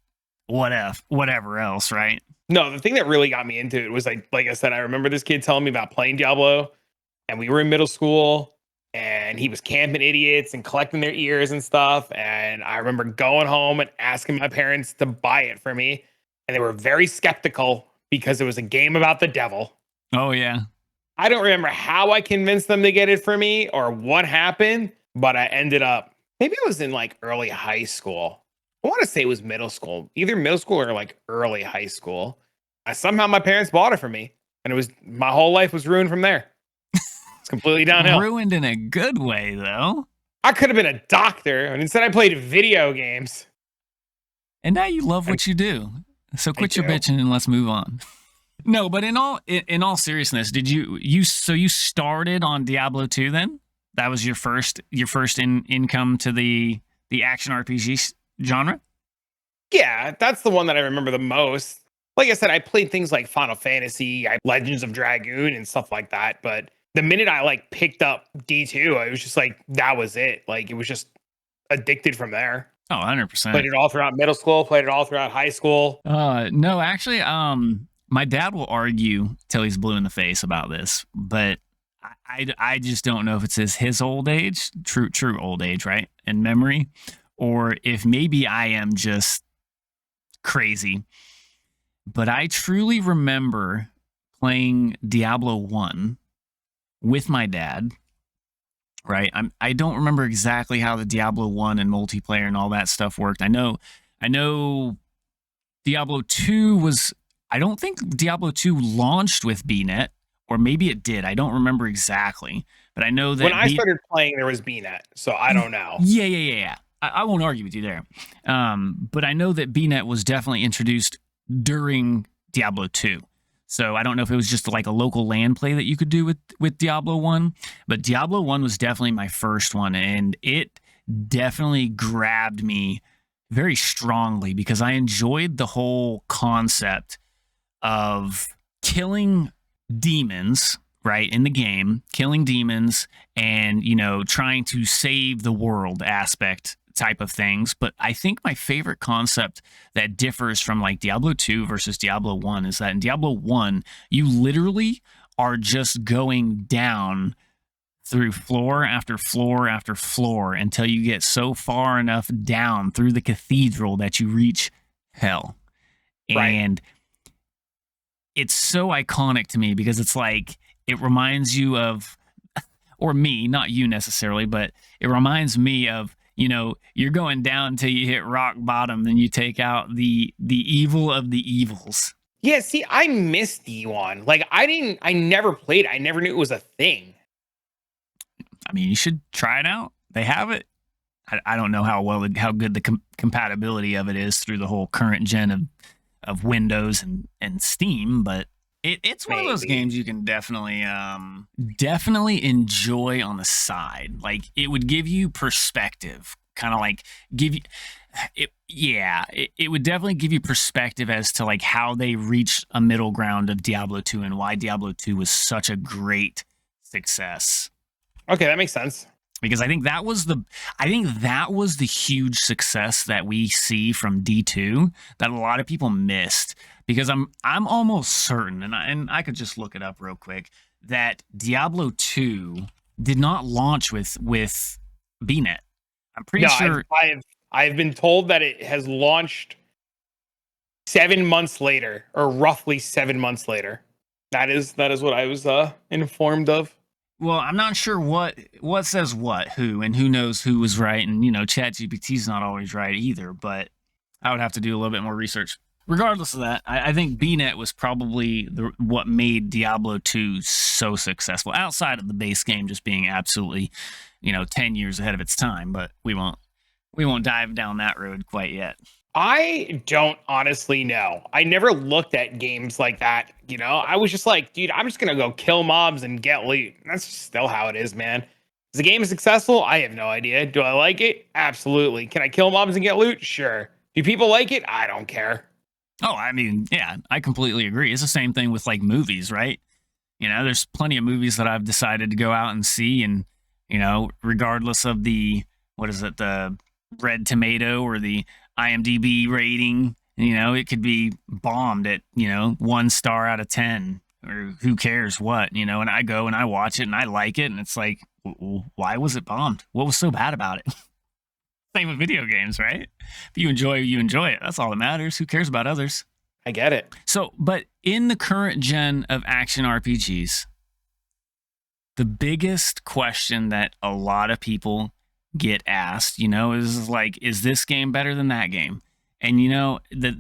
whatever else, right? no, the thing that really got me into it was like I said, I remember this kid telling me about playing Diablo, and we were in middle school, and he was camping idiots and collecting their ears and stuff. And I remember going home and asking my parents to buy it for me, and they were very skeptical because it was a game about the devil. Oh yeah. I don't remember how I convinced them to get it for me or what happened, but I ended up, maybe it was in like early high school. I want to say it was middle school, either middle school or like early high school. Somehow my parents bought it for me, and it was my whole life was ruined from there. It's completely downhill. Ruined in a good way, though. I could have been a doctor, and instead I played video games. And now you love what you do. So quit your do. bitching and let's move on. No, but in all seriousness, did you started on Diablo 2 then? That was your first income to the action RPG genre? Yeah, that's the one that I remember the most. Like I said, I played things like Final Fantasy, Legends of Dragoon, and stuff like that. But the minute I like picked up D2, I was just like, that was it. Like it was just addicted from there. Oh, 100%. Played it all throughout middle school, played it all throughout high school. No, actually, my dad will argue till he's blue in the face about this, but I just don't know if it's his old age, true old age, right, in memory, or if maybe I am just crazy. But I truly remember playing Diablo 1 with my dad, right? I don't remember exactly how the Diablo 1 and multiplayer and all that stuff worked. I know Diablo 2 was, I don't think Diablo 2 launched with BNet, or maybe it did. I don't remember exactly, but I know that When I started playing, there was BNet, so I don't know. Yeah. I won't argue with you there. But I know that BNet was definitely introduced during Diablo 2. So I don't know if it was just like a local LAN play that you could do with Diablo 1, but Diablo 1 was definitely my first one, and it definitely grabbed me very strongly because I enjoyed the whole concept of killing demons, right, in the game, killing demons and, trying to save the world aspect type of things. But I think my favorite concept that differs from like Diablo 2 versus Diablo 1 is that in Diablo 1, you literally are just going down through floor after floor after floor until you get so far enough down through the cathedral that you reach hell. Right. And it's so iconic to me because it's like, it reminds you of, or me, not you necessarily, but it reminds me of, you're going down until you hit rock bottom, then you take out the evil of the evils. Yeah, see, I missed D1. Like I never played it. I never knew it was a thing. I mean, you should try it out. They have it. I don't know how good the compatibility of it is through the whole current gen of Windows and Steam, but it's one of those games you can definitely enjoy on the side. Like it would give you perspective, kind of like give you it would definitely give you perspective as to like how they reached a middle ground of Diablo 2 and why Diablo 2 was such a great success. Okay, that makes sense. Because I think that was the huge success that we see from D2 that a lot of people missed. Because I'm almost certain, and I could just look it up real quick, that Diablo 2 did not launch with BNet. I'm pretty sure. I've been told that it has launched 7 months later, or roughly 7 months later. That is what I was informed of. Well, I'm not sure what says who, and who knows who was right. And, ChatGPT is not always right either, but I would have to do a little bit more research. regardless of that, I think BNet was probably what made Diablo 2 so successful, outside of the base game just being absolutely, 10 years ahead of its time. But we won't dive down that road quite yet. I don't honestly know. I never looked at games like that. I was just like, dude, I'm just gonna go kill mobs and get loot. That's still how it is, man. Is the game successful? I have no idea. Do I like it? Absolutely. Can I kill mobs and get loot? Sure. Do people like it? I don't care. Oh, I mean, yeah, I completely agree. It's the same thing with like movies, right? There's plenty of movies that I've decided to go out and see, and regardless of the Red Tomato or the IMDb rating, it could be bombed at 1 star out of 10, or who cares what, and I go and I watch it and I like it, and it's like, why was it bombed? What was so bad about it? Same with video games, right? If you enjoy it. That's all that matters. Who cares about others? I get it. So, but in the current gen of action RPGs, the biggest question that a lot of people get asked, is like, is this game better than that game? And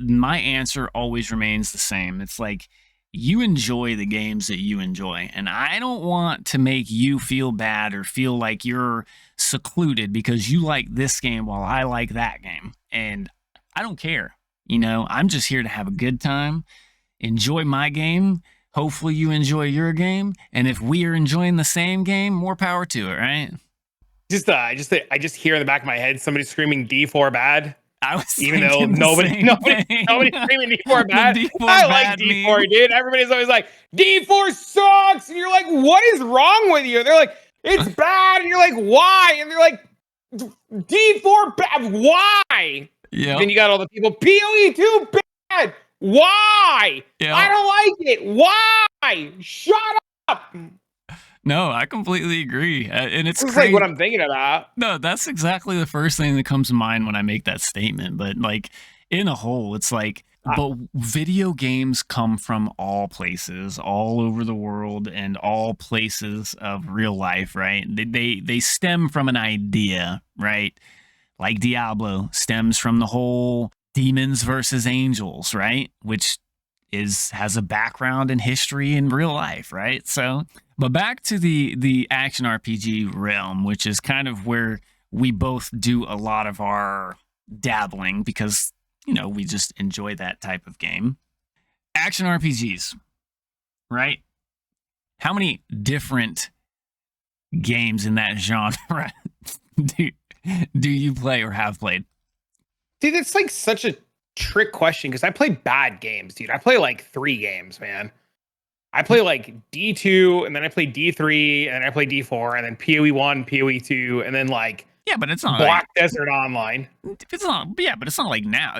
my answer always remains the same. It's like, you enjoy the games that you enjoy, and I don't want to make you feel bad or feel like you're secluded because you like this game while I like that game. And I don't care. I'm just here to have a good time, enjoy my game. Hopefully you enjoy your game, and if we are enjoying the same game, more power to it, right? I just hear in the back of my head somebody screaming D4 bad. I was even though nobody's screaming D4 bad. I like D4, dude. Everybody's always like, D4 sucks, and you're like, what is wrong with you? And they're like, it's bad, and you're like, why? And they're like, D4 bad, why? Yeah. Then you got all the people, PoE 2 bad, why? Yep. I don't like it, why? Shut up. No, I completely agree. And it's like what I'm thinking about. No, that's exactly the first thing that comes to mind when I make that statement. But like in a whole, it's like, but video games come from all places, all over the world, and all places of real life, right? They stem from an idea, right? Like Diablo stems from the whole demons versus angels, right? Which has a background in history in real life, right? So, but back to the action RPG realm, which is kind of where we both do a lot of our dabbling because, we just enjoy that type of game. Action RPGs, right? How many different games in that genre do you play or have played? Dude, it's like such a trick question because I play bad games, dude. I play like 3 games, man. I play like D2, and then I play D3, and then I play D4, and then PoE 1, PoE 2, and then like but it's not Black Desert Online. It's not, but it's not like now.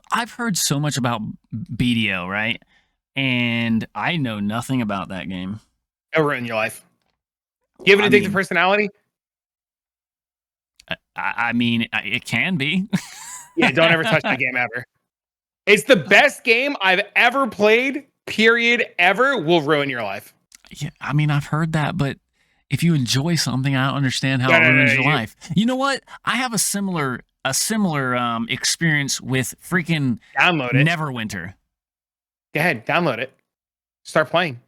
I've heard so much about BDO, right? And I know nothing about that game. It'll ruin your life. Do you have an addictive personality? I mean, it can be. Yeah, don't ever touch that game ever. It's the best game I've ever played, period, ever. Will ruin your life. Yeah, I mean, I've heard that, but if you enjoy something, I don't understand how it ruins your life. You know what? I have a similar experience with freaking download it. Neverwinter. Go ahead, download it. Start playing.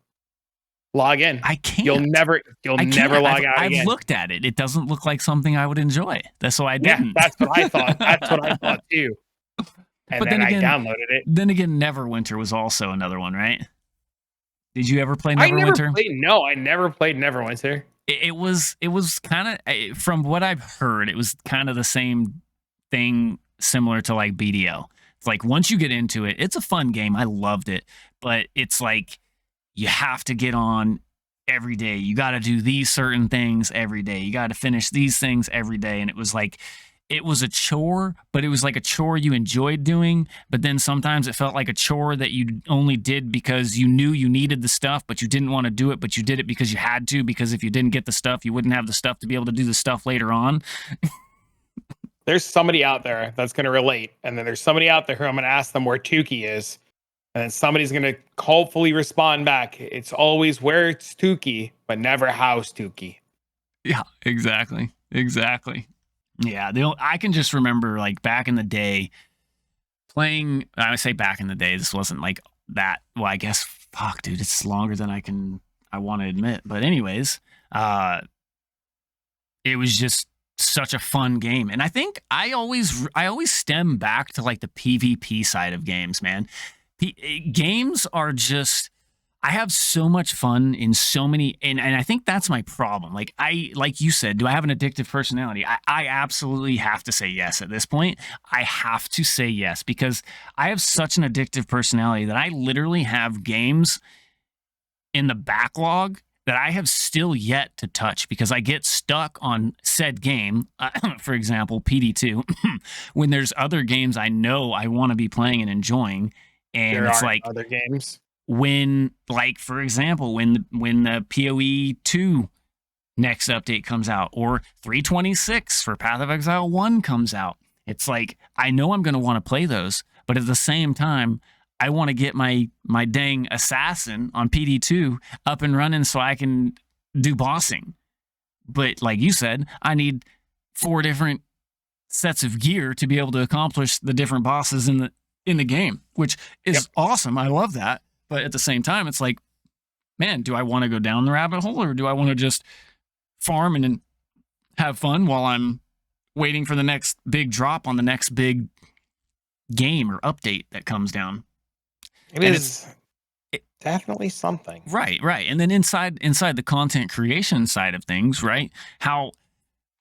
Log in. I can't. You'll never log out again. I've looked at it. It doesn't look like something I would enjoy. That's why I didn't. Yeah, that's what I thought. That's what I thought too. And but then again, I downloaded it. Then again, Neverwinter was also another one, right? Did you ever play Neverwinter? I never played Neverwinter. It was kind of, from what I've heard, it was kind of the same thing, similar to like BDO. It's like once you get into it, it's a fun game. I loved it, but it's like you have to get on every day. You got to do these certain things every day. You got to finish these things every day, and it was like, it was a chore, but it was like a chore you enjoyed doing. But then sometimes it felt like a chore that you only did because you knew you needed the stuff, but you didn't want to do it, but you did it because you had to, because if you didn't get the stuff, you wouldn't have the stuff to be able to do the stuff later on. There's somebody out there that's going to relate. And then there's somebody out there who I'm going to ask them where Tukey is. And then somebody's going to hopefully respond back. It's always where it's Tukey, but never how's Tukey. Yeah, exactly. Exactly. Yeah, I can just remember like back in the day playing, I would say back in the day, this wasn't like that. Well, I guess, fuck, dude, it's longer than I want to admit. But anyways, it was just such a fun game. And I think I always stem back to like the PvP side of games, man. Games are just, I have so much fun in so many, and I think that's my problem. Like you said, do I have an addictive personality? I absolutely have to say yes at this point. I have to say yes because I have such an addictive personality that I literally have games in the backlog that I have still yet to touch because I get stuck on said game. For example, PD2, when there's other games I know I want to be playing and enjoying. And There it's are like, other games. when, like, for example, when the PoE 2 next update comes out, or 326 for Path of Exile 1 comes out, it's like, I know I'm going to want to play those, but at the same time, I want to get my dang assassin on PD2 up and running so I can do bossing. But like you said, I need 4 different sets of gear to be able to accomplish the different bosses in the game, which is awesome. I love that. But at the same time, it's like, man, do I want to go down the rabbit hole or do I want to just farm and have fun while I'm waiting for the next big drop on the next big game or update that comes down? It's definitely something. Right. And then inside the content creation side of things, right? How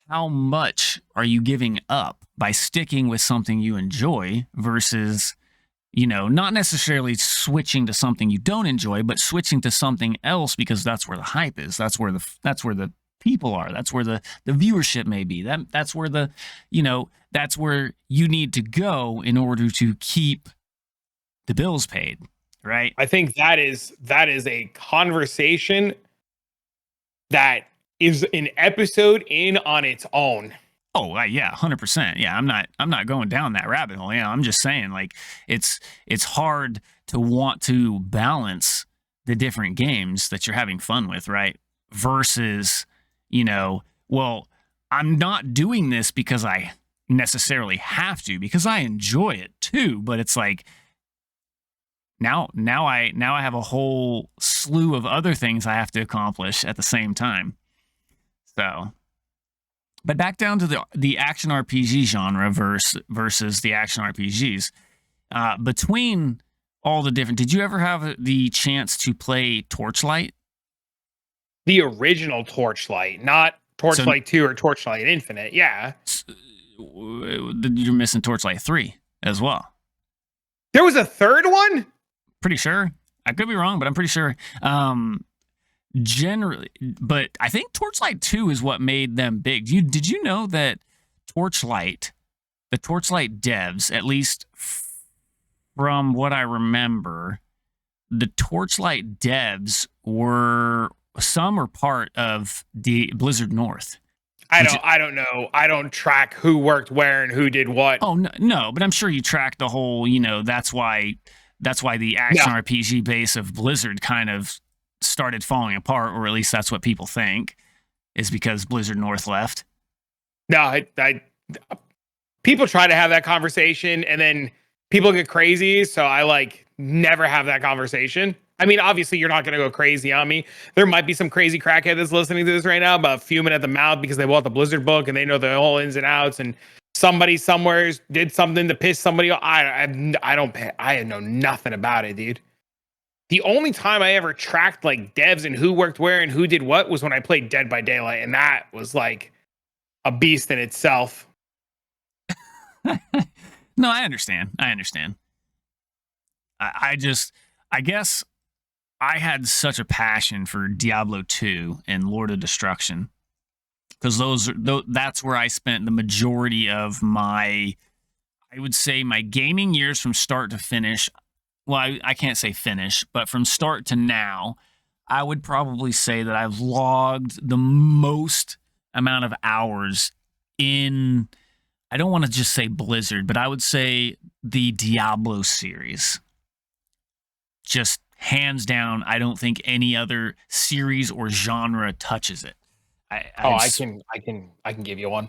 much are you giving up by sticking with something you enjoy versus, not necessarily switching to something you don't enjoy, but switching to something else because that's where the hype is. That's where the people are. That's where the viewership may be. That's where that's where you need to go in order to keep the bills paid, right? I think that is a conversation that is an episode in on its own. Oh, yeah, 100%. Yeah, I'm not going down that rabbit hole. Yeah, I'm just saying, like, it's hard to want to balance the different games that you're having fun with, right? Versus, well, I'm not doing this because I necessarily have to, because I enjoy it too. But it's like, now I have a whole slew of other things I have to accomplish at the same time. So, but back down to the action RPG genre versus the action RPGs. Between all the different, did you ever have the chance to play Torchlight? The original Torchlight, not Torchlight 2 or Torchlight Infinite. Yeah. You're missing Torchlight 3 as well. There was a third one? Pretty sure. I could be wrong, but I'm pretty sure. Generally, but I think Torchlight 2 is what made them big. Did you know that the Torchlight devs, at least from what I remember, the Torchlight devs were part of the Blizzard North. I don't know. I don't track who worked where and who did what. Oh no, but I'm sure you track the whole, that's why the action RPG base of Blizzard kind of started falling apart, or at least that's what people think, is because Blizzard North left. No, people try to have that conversation and then people get crazy. So I never have that conversation. I mean, obviously you're not going to go crazy on me. There might be some crazy crackhead that's listening to this right now, but fuming at the mouth because they bought the Blizzard book and they know the whole ins and outs, and somebody somewhere did something to piss somebody off. I know nothing about it, dude. The only time I ever tracked devs and who worked where and who did what was when I played Dead by Daylight, and that was like a beast in itself. No, I understand. I guess I had such a passion for Diablo 2 and Lord of Destruction because that's where I spent the majority of I would say my gaming years from start to finish. Well, I can't say finish, but from start to now, I would probably say that I've logged the most amount of hours in, I don't want to just say Blizzard, but I would say the Diablo series. Just hands down, I don't think any other series or genre touches it. I can give you one.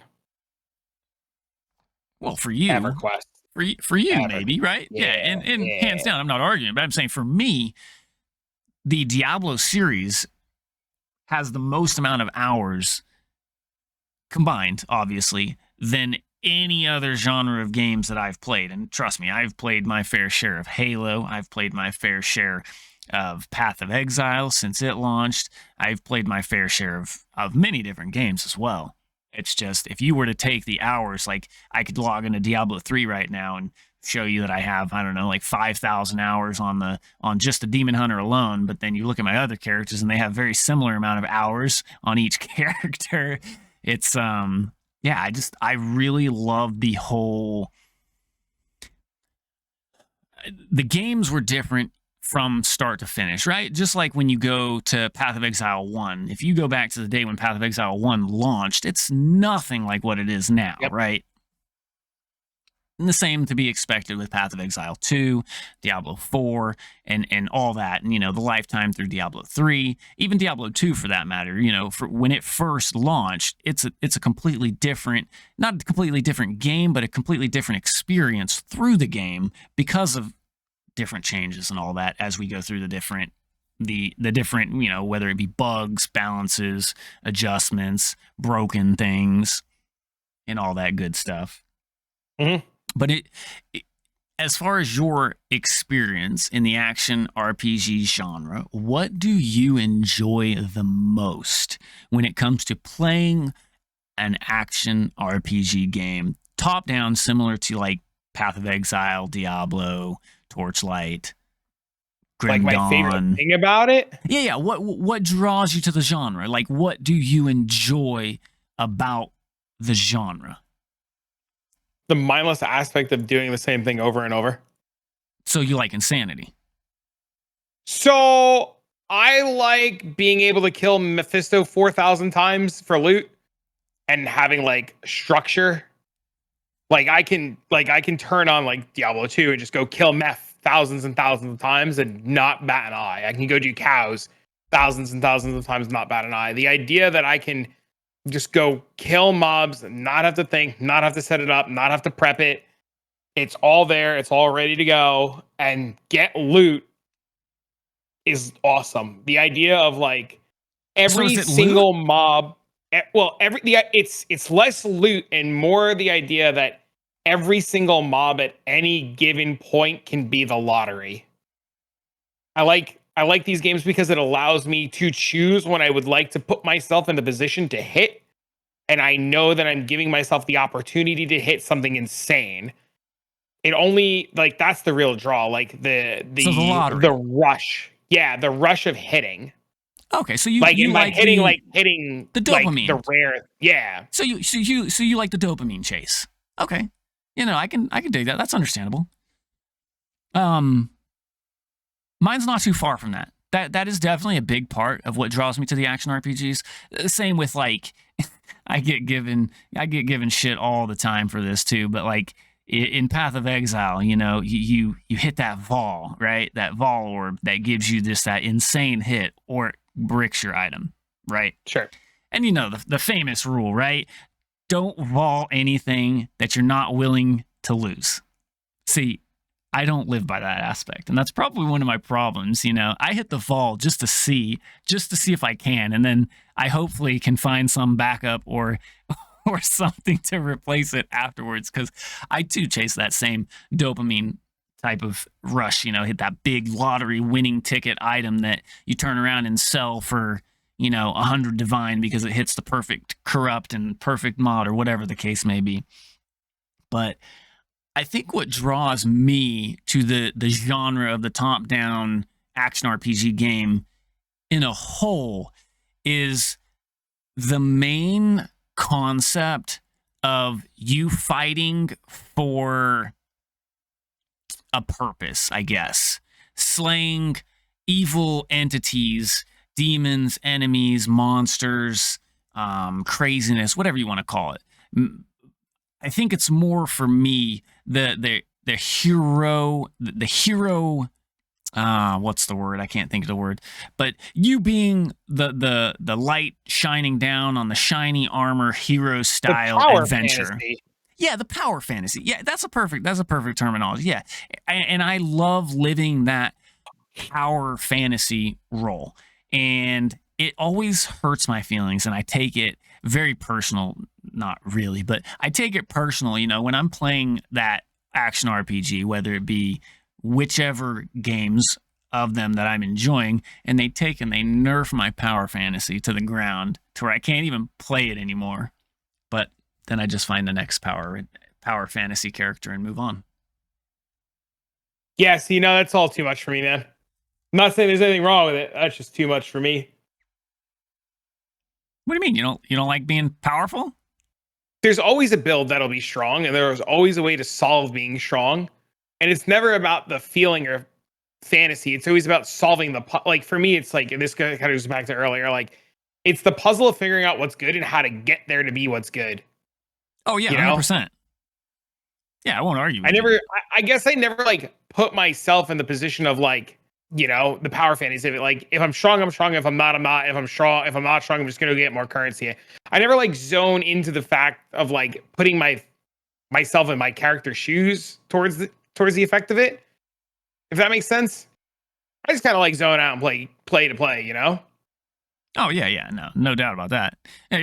Well, for you, EverQuest. For you, Ever. maybe, right? Yeah, and Yeah. hands down, I'm not arguing, but I'm saying for me, the Diablo series has the most amount of hours combined, obviously, than any other genre of games that I've played. And trust me, I've played my fair share of Halo. I've played my fair share of Path of Exile since it launched. I've played my fair share of many different games as well. It's just, if you were to take the hours, like I could log into Diablo 3 right now and show you that I have, I don't know, like 5,000 hours on just the Demon Hunter alone. But then you look at my other characters and they have very similar amount of hours on each character. It's yeah, I really love the whole. The games were different from start to finish, right? Just like when you go to Path of Exile 1, if you go back to the day when Path of Exile 1 launched, it's nothing like what it is now, Yep. right? And the same to be expected with Path of Exile 2, Diablo 4, and all that. And, the lifetime through Diablo 3, even Diablo 2 for that matter, for when it first launched, it's a completely different, not a completely different game, but a completely different experience through the game because of different changes and all that as we go through the different, whether it be bugs, balances, adjustments, broken things, and all that good stuff. Mm-hmm. But as far as your experience in the action RPG genre, what do you enjoy the most when it comes to playing an action RPG game? Top down, similar to like Path of Exile, Diablo, Torchlight, Grim Like my Dawn. favorite thing about it? Yeah. What draws you to the genre? Like, what do you enjoy about the genre? The mindless aspect of doing the same thing over and over. So you like insanity? So I like being able to kill Mephisto 4,000 times for loot and having like structure. Like I can turn on like Diablo 2 and just go kill meth thousands and thousands of times and not bat an eye. I can go do cows thousands and thousands of times, not bat an eye. The idea that I can just go kill mobs, not have to think, not have to set it up, not have to prep it. It's all there. It's all ready to go and get loot is awesome. The idea of like every single mob, it's less loot and more the idea that every single mob at any given point can be the lottery. I like these games because it allows me to choose when I would like to put myself in the position to hit. And I know that I'm giving myself the opportunity to hit something insane. It only like that's the real draw, like the rush. Yeah, the rush of hitting. Okay, so you like hitting the dopamine, like the rare. Yeah. So you like the dopamine chase. Okay, I can dig that. That's understandable. Mine's not too far from that. That is definitely a big part of what draws me to the action RPGs. Same with like, I get given shit all the time for this too. But like in Path of Exile, you hit that Vol, right? That Vol orb that gives you that insane hit or it bricks your item, right? Sure. And the famous rule, right? Don't Vol anything that you're not willing to lose. See, I don't live by that aspect. And that's probably one of my problems. I hit the Vol just to see if I can. And then I hopefully can find some backup or something to replace it afterwards. Because I too chase that same dopamine type of rush, hit that big lottery winning ticket item that you turn around and sell for, 100 divine because it hits the perfect corrupt and perfect mod or whatever the case may be. But I think what draws me to the genre of the top-down action RPG game in a whole is the main concept of you fighting for a purpose, I guess. Slaying evil entities, demons, enemies, monsters, craziness, whatever you want to call it. I think it's more for me the hero what's the word? I can't think of the word. But you being the light shining down on the shiny armor hero style adventure. Fantasy. Yeah, the power fantasy. Yeah, that's a perfect terminology. Yeah. And I love living that power fantasy role. And it always hurts my feelings, and I take it very personal. Not really, but I take it personal, when I'm playing that action RPG, whether it be whichever games of them that I'm enjoying, and they take and they nerf my power fantasy to the ground to where I can't even play it anymore. But then I just find the next power fantasy character and move on. Yeah, see, no, that's all too much for me, man. I'm not saying there's anything wrong with it. That's just too much for me. What do you mean? You don't like being powerful? There's always a build that'll be strong, and there's always a way to solve being strong. And it's never about the feeling or fantasy. It's always about solving like for me, it's like, and this kind of goes back to earlier, like it's the puzzle of figuring out what's good and how to get there to be what's good. Oh yeah, 100%. Yeah, I won't argue. I guess I never like put myself in the position of like, the power fantasy of it. Like if I'm strong, I'm strong. If I'm not, I'm not. If I'm not strong, I'm just gonna get more currency. I never like zone into the fact of like putting myself in my character's shoes towards the effect of it. If that makes sense. I just kind of like zone out and play to play, Oh yeah, no doubt about that.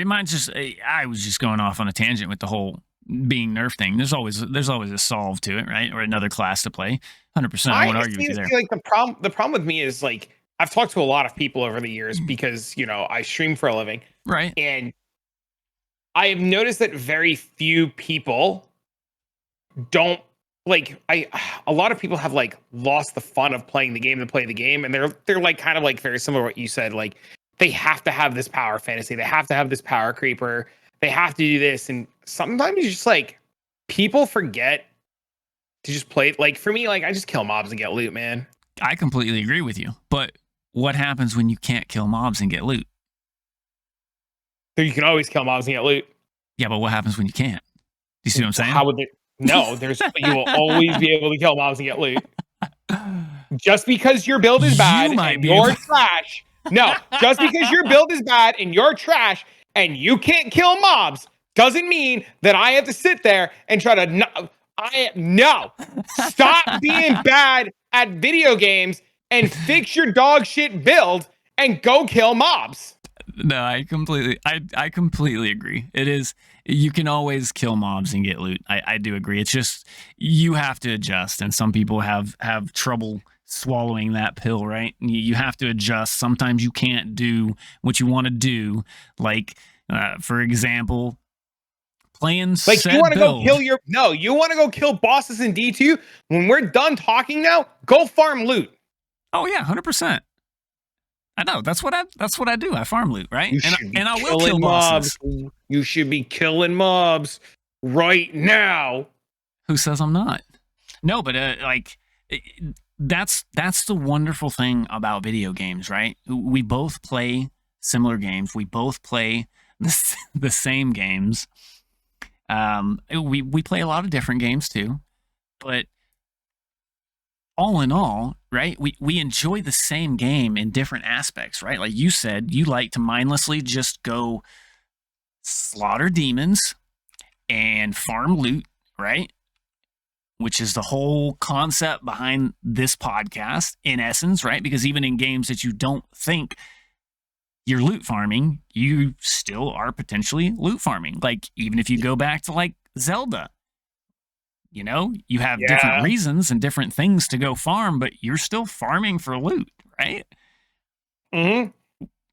Mine's just, I was just going off on a tangent with the whole being nerf thing. There's always a solve to it, right? Or another class to play. 100%. I won't argue with you there. Like the problem with me is like I've talked to a lot of people over the years because I stream for a living, right? And I have noticed that very few people don't like. A lot of people have like lost the fun of playing the game to play the game, and they're like kind of like very similar to what you said. Like they have to have this power fantasy, they have to have this power creeper, they have to do this, and sometimes you just like people forget to just play. Like for me, like I just kill mobs and get loot, man. I completely agree with you, but what happens when you can't kill mobs and get loot? So you can always kill mobs and get loot. Yeah, but what happens when you can't? Do you see what I'm saying? How would they? No, you will always be able to kill mobs and get loot. Just because your build is bad and you're trash. No, just because your build is bad and you're trash and you can't kill mobs doesn't mean that I have to sit there and try to. No. Stop being bad at video games and fix your dog shit build and go kill mobs. No, I completely agree. It is, you can always kill mobs and get loot. I do agree. It's just you have to adjust, and some people have trouble swallowing that pill, right? You have to adjust. Sometimes you can't do what you want to do. Like, for example, playing like you want to go kill you want to go kill bosses in D2. When we're done talking now, go farm loot. Oh yeah, 100%. I know. That's what I do. I farm loot, right? And I will kill mobs. bosses. You should be killing mobs right now. Who says I'm not? No, but that's the wonderful thing about video games, right? We both play similar games. We both play the same games. We play a lot of different games too, but all in all, right, we enjoy the same game in different aspects, right? Like you said, you like to mindlessly just go slaughter demons and farm loot, right? Which is the whole concept behind this podcast, in essence, right? Because even in games that you don't think you're loot farming, you still are potentially loot farming. Like, even if you go back to like Zelda, you have different reasons and different things to go farm, but you're still farming for loot, right? Mm-hmm.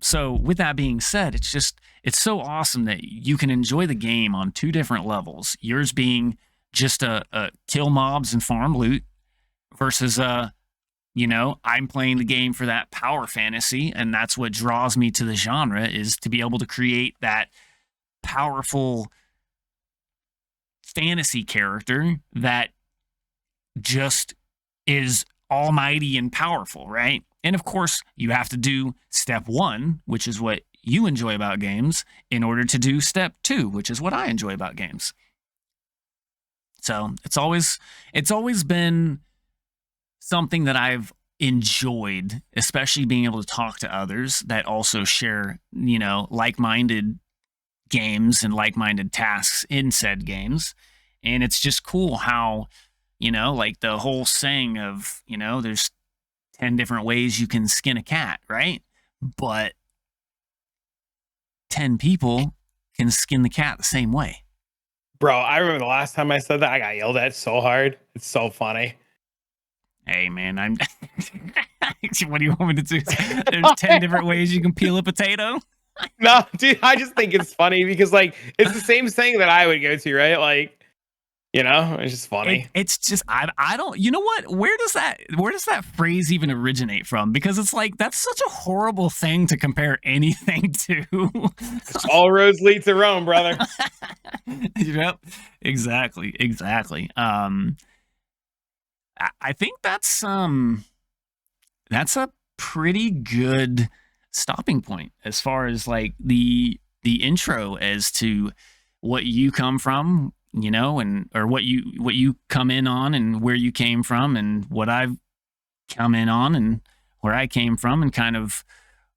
So with that being said, it's so awesome that you can enjoy the game on two different levels. Yours being just a kill mobs and farm loot versus I'm playing the game for that power fantasy, and that's what draws me to the genre, is to be able to create that powerful fantasy character that just is almighty and powerful, right? And of course, you have to do step 1, which is what you enjoy about games, in order to do step 2, which is what I enjoy about games. So it's always been something that I've enjoyed, especially being able to talk to others that also share, like-minded games and like-minded tasks in said games. And it's just cool how, like the whole saying of, there's 10 different ways you can skin a cat, right? But 10 people can skin the cat the same way. Bro, I remember the last time I said that, I got yelled at so hard. It's so funny. Hey, man, I'm. What do you want me to do? There's 10 different ways you can peel a potato. No, dude, I just think it's funny because, like, it's the same thing that I would go to, right? Like, it's just funny. It's just I don't. You know what? Where does that phrase even originate from? Because it's like that's such a horrible thing to compare anything to. All roads lead to Rome, brother. Yep, exactly. I think that's a pretty good stopping point as far as like the intro as to what you come from, or what you come in on and where you came from, and what I've come in on and where I came from, and kind of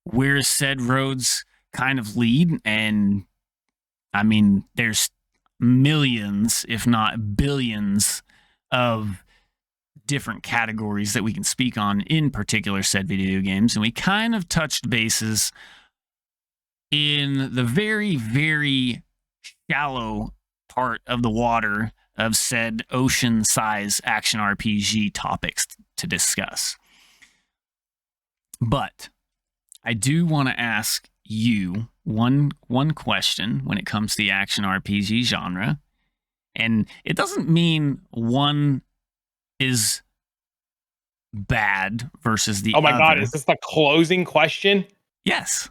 where said roads kind of lead. And I mean, there's millions, if not billions, of different categories that we can speak on in particular said video games. And we kind of touched bases in the very, very shallow part of the water of said ocean size action RPG topics to discuss. But I do want to ask you one question when it comes to the action RPG genre. And it doesn't mean one is bad versus the other. Oh my God, is this the closing question? Yes.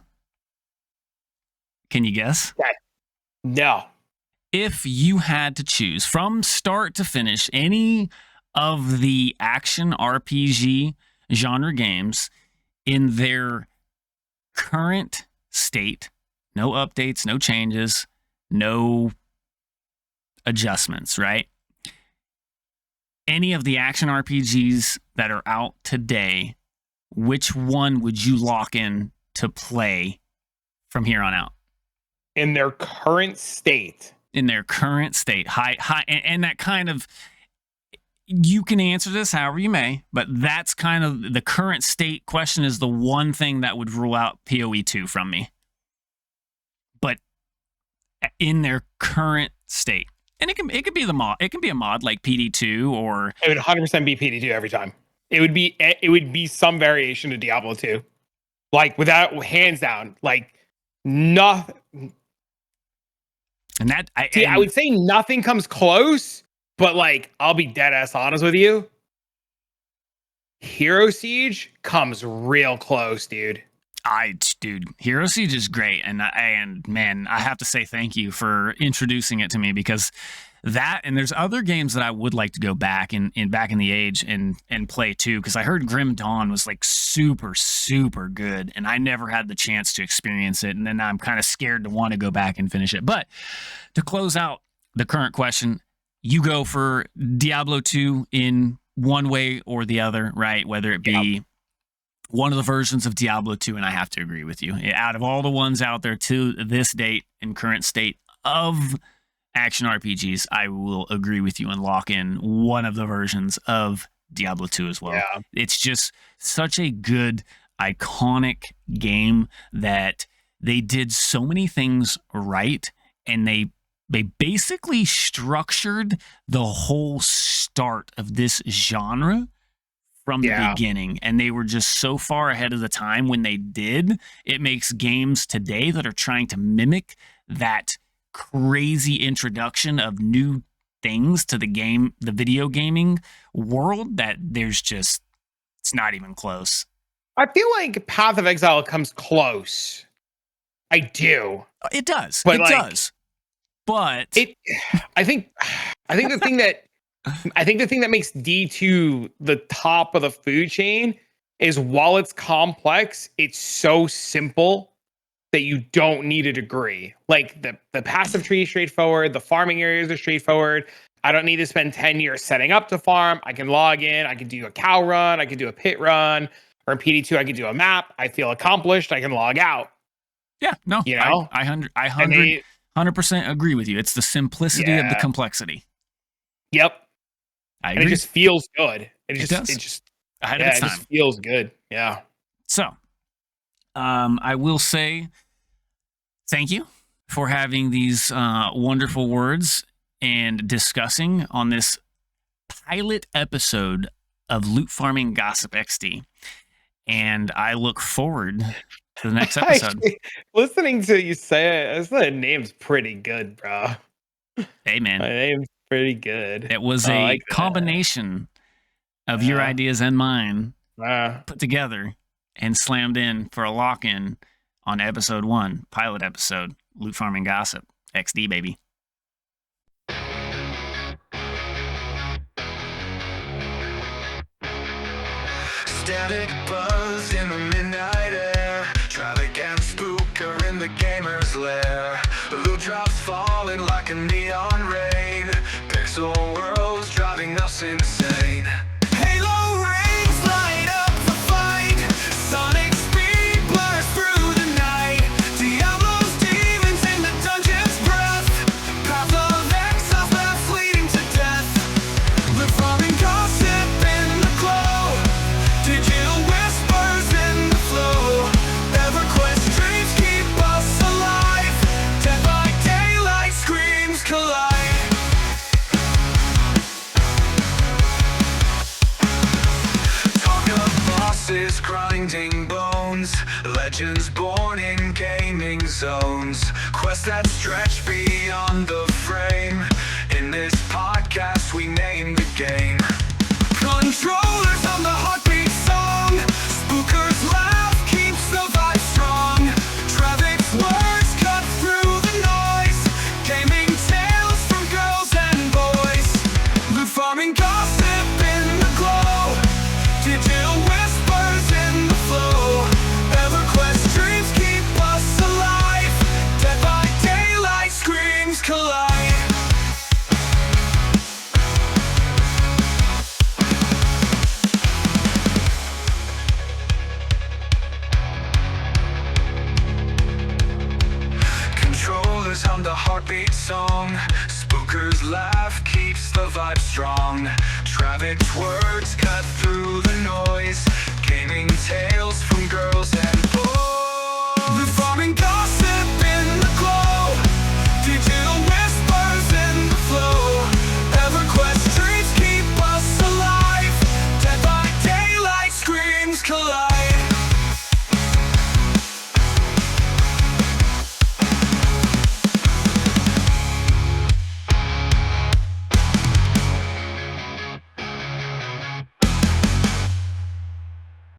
Can you guess? No. If you had to choose from start to finish any of the action RPG genre games in their current state, no updates, no changes, no adjustments, right? Any of the action RPGs that are out today, which one would you lock in to play from here on out? In their current state. In their current state. High, and that kind of, you can answer this however you may, but that's kind of the current state question is the one thing that would rule out PoE 2 from me. But in their current state. And it could be the mod. It can be a mod like PD2 or it would 100% be PD2 every time. It would be some variation of Diablo 2. Like without hands down, like nothing. And that I would say nothing comes close, but like I'll be dead ass honest with you. Hero Siege comes real close, dude. Dude, Hero Siege is great, and man, I have to say thank you for introducing it to me, because that, and there's other games that I would like to go back in the age and play too, because I heard Grim Dawn was like super good, and I never had the chance to experience it, and then I'm kind of scared to want to go back and finish it. But to close out the current question, you go for Diablo 2 in one way or the other, right? Whether it be one of the versions of Diablo 2, and I have to agree with you. Out of all the ones out there to this date and current state of action RPGs, I will agree with you and lock in one of the versions of Diablo 2 as well. Yeah. It's just such a good, iconic game that they did so many things right, and they basically structured the whole start of this genre from the beginning, and they were just so far ahead of the time when they did. It makes games today that are trying to mimic that crazy introduction of new things to the video gaming world, that it's not even close. I feel like Path of Exile comes close. I do. It does. But it does. But I think the thing that makes D2 the top of the food chain is, while it's complex, it's so simple that you don't need a degree. Like the passive tree is straightforward, the farming areas are straightforward. I don't need to spend 10 years setting up to farm. I can log in, I can do a cow run, I can do a pit run, or in PD2 I can do a map. I feel accomplished, I can log out. Yeah, no, I 100% agree with you. It's the simplicity of the complexity. Yep. I And agree. it just feels good. It does. just, it just, Ahead of yeah, its it time. just feels good. Yeah. So, I will say thank you for having these wonderful words and discussing on this pilot episode of Loot Farming Gossip XD. And I look forward to the next episode. Actually, listening to you say it, the name's pretty good, bro. Hey, man. My name's pretty good. It was I a like that. combination of your ideas and mine Uh, put together and slammed in for a lock-in on episode 1, pilot episode, Loot Farming Gossip XD, baby. Static buzz in the midnight air. Travic and Sp00ker in the gamer's lair. Loot drops falling like a neon rain. Pixel worlds driving us insane. Halo rings light up the fight. Sonic speed blurs through the night. Diablo's demons in the dungeon's breath. Path of exiles paths leading to death. Loot farming gossip in the glow. Digital whispers in the flow. EverQuest dreams keep us alive. Dead by daylight screams collide. Talk of bosses grinding bones. Legends born in gaming zones. Quests that stretch beyond the frame. In this podcast we name the game. Controllers on the heartbeat song. Spooker's laugh keeps the vibe strong. Travic's words cut through the noise. Gaming tales from girls and boys. Loot farming gossip in the glow. Digital whispers in the flow. EverQuest dreams keep us alive. Dead by daylight screams collide. Controllers hum the heartbeat song. Spooker's laugh keeps the vibe strong. Travic's words cut through the noise. Gaming tales from girls and boys.